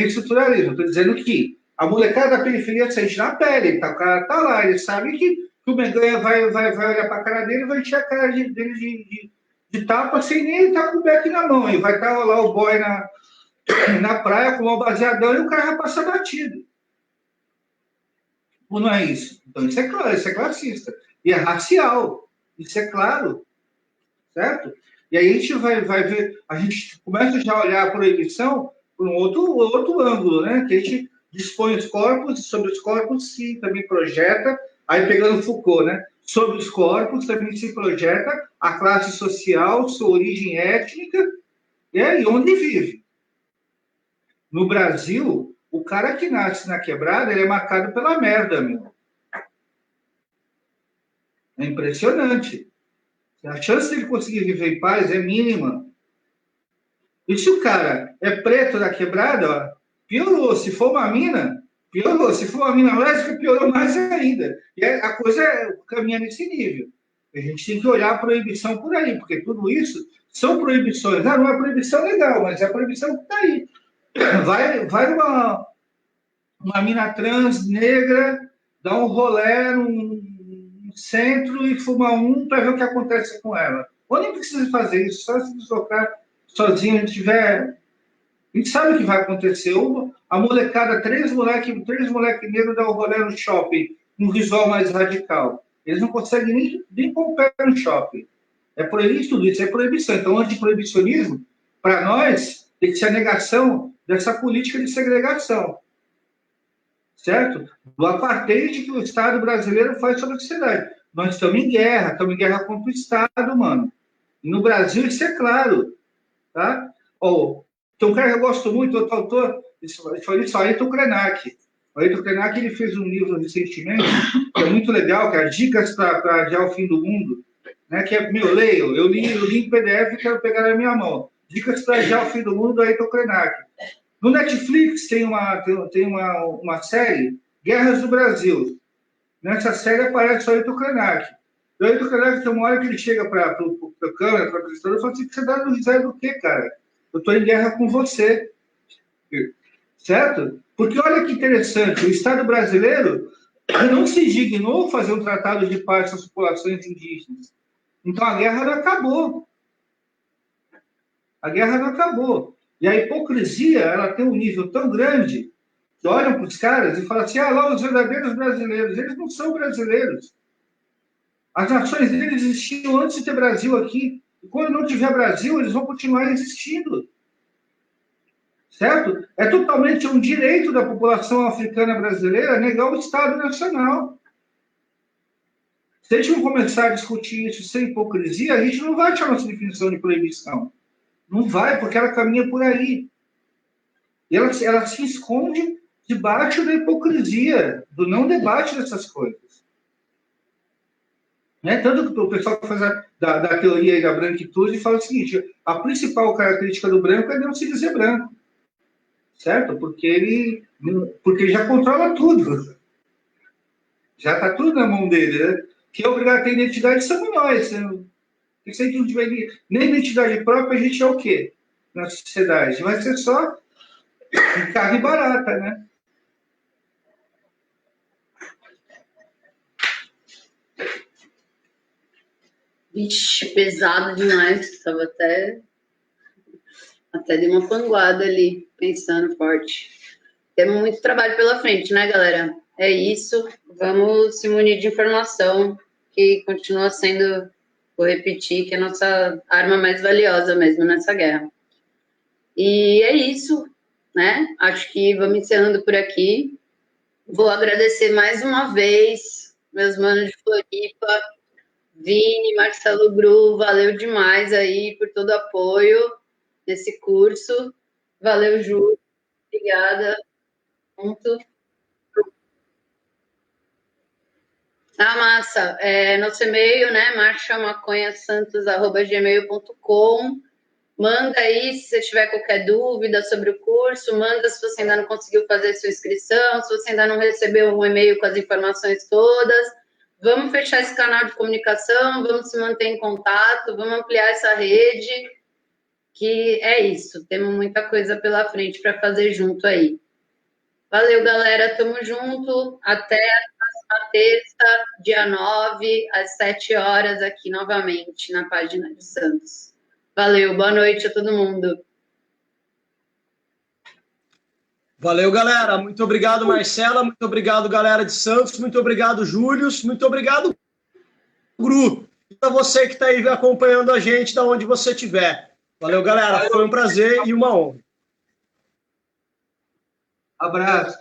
estruturalismo. Estou dizendo que a molecada da periferia sente na pele. Tá? O cara está lá, ele sabe que o Menganha vai olhar para a cara dele e vai encher a cara dele de tapa sem nem ele estar com o beck na mão. Ele vai estar lá o boy na praia com o baseadão e o cara vai passar batido. Ou não é isso? Então, isso é claro, isso é classista. E é racial. Isso é claro. Certo? E aí a gente vai ver, a gente começa já a olhar a proibição por um outro ângulo, né? Que a gente dispõe os corpos, sobre os corpos se também projeta, aí pegando Foucault, né? Sobre os corpos também se projeta a classe social, sua origem étnica, e onde vive. No Brasil, o cara que nasce na quebrada, ele é marcado pela merda, meu. É impressionante. A chance de ele conseguir viver em paz é mínima. E se o cara é preto da quebrada, ó, piorou. Se for uma mina, piorou. Se for uma mina lésbica, piorou mais ainda. E a coisa caminha nesse nível. A gente tem que olhar a proibição por aí, porque tudo isso são proibições. Não é proibição legal, mas é a proibição que está aí. Vai uma mina trans negra, dá um rolê num centro e fuma para ver o que acontece com ela. Ou nem precisa fazer isso, só se deslocar sozinho, a gente sabe o que vai acontecer. A molecada, três moleque negros dá um rolê no shopping, um visual mais radical. Eles não conseguem nem pôr o pé no shopping. É proibido tudo isso, é proibição. Então, antiproibicionismo Para nós, tem que ser a negação dessa política de segregação, certo? Do apartheid que o Estado brasileiro faz sobre a sociedade. Nós estamos em guerra contra o Estado, mano. E no Brasil isso é claro, tá? Tem um cara que eu gosto muito, outro autor, isso Ayrton Krenak. O Ayrton Krenak, ele fez um livro recentemente, que é muito legal, que é Dicas para Adiar o Fim do Mundo, né? Que é, eu li em PDF e quero pegar na minha mão. Dicas para Adiar o Fim do Mundo, do Ayrton Krenak. No Netflix tem uma série, Guerras do Brasil. Nessa série aparece o Ayrton Krenak. O Ayrton Krenak tem uma hora que ele chega para a câmera, para o apresentador, e fala assim, você dá risada do quê, cara? Eu estou em guerra com você. Certo? Porque olha que interessante, o Estado brasileiro não se dignou fazer um tratado de paz com as populações indígenas. Então a guerra não acabou. A guerra não acabou. E a hipocrisia, ela tem um nível tão grande que olham para os caras e falam assim, lá os verdadeiros brasileiros. Eles não são brasileiros. As nações deles existiam antes de ter Brasil aqui. E quando não tiver Brasil, eles vão continuar existindo. Certo? É totalmente um direito da população africana brasileira negar o Estado Nacional. Se a gente não começar a discutir isso sem hipocrisia, a gente não vai achar nossa definição de proibição. Não vai, porque ela caminha por aí. E ela se esconde debaixo da hipocrisia, do não debate dessas coisas. Né? Tanto que o pessoal que faz da teoria da branquitude fala o seguinte, a principal característica do branco é não se dizer branco. Certo? Porque ele já controla tudo. Já está tudo na mão dele. Né? Quem é obrigado a ter identidade somos nós. Né? Se a gente não tiver nem identidade própria, a gente é o quê? Na sociedade. Vai ser só carne barata, né? Vixe, pesado demais. Estava até dei uma panguada ali, pensando forte. Temos muito trabalho pela frente, né, galera? É isso. Vamos se munir de informação, que continua sendo, vou repetir, que é a nossa arma mais valiosa mesmo nessa guerra. E é isso, né? Acho que vamos encerrando por aqui. Vou agradecer mais uma vez meus manos de Floripa, Vini, Marcelo Gru, valeu demais aí por todo o apoio nesse curso. Valeu, Ju. Obrigada. Muito. Massa. Nosso e-mail, né? marchamaconhasantos@gmail.com. Manda aí se você tiver qualquer dúvida sobre o curso. Manda se você ainda não conseguiu fazer sua inscrição, se você ainda não recebeu um e-mail com as informações todas. Vamos fechar esse canal de comunicação, vamos se manter em contato, vamos ampliar essa rede, que é isso. Temos muita coisa pela frente para fazer junto aí. Valeu, galera. Tamo junto. Até a próxima terça, dia 9, às 7 horas, aqui novamente, na página de Santos. Valeu. Boa noite a todo mundo. Valeu, galera. Muito obrigado, Marcela. Muito obrigado, galera de Santos. Muito obrigado, Júlio. Muito obrigado, Gru. E para você que está aí acompanhando a gente, da onde você estiver. Valeu, galera. Foi um prazer e uma honra. Abraço.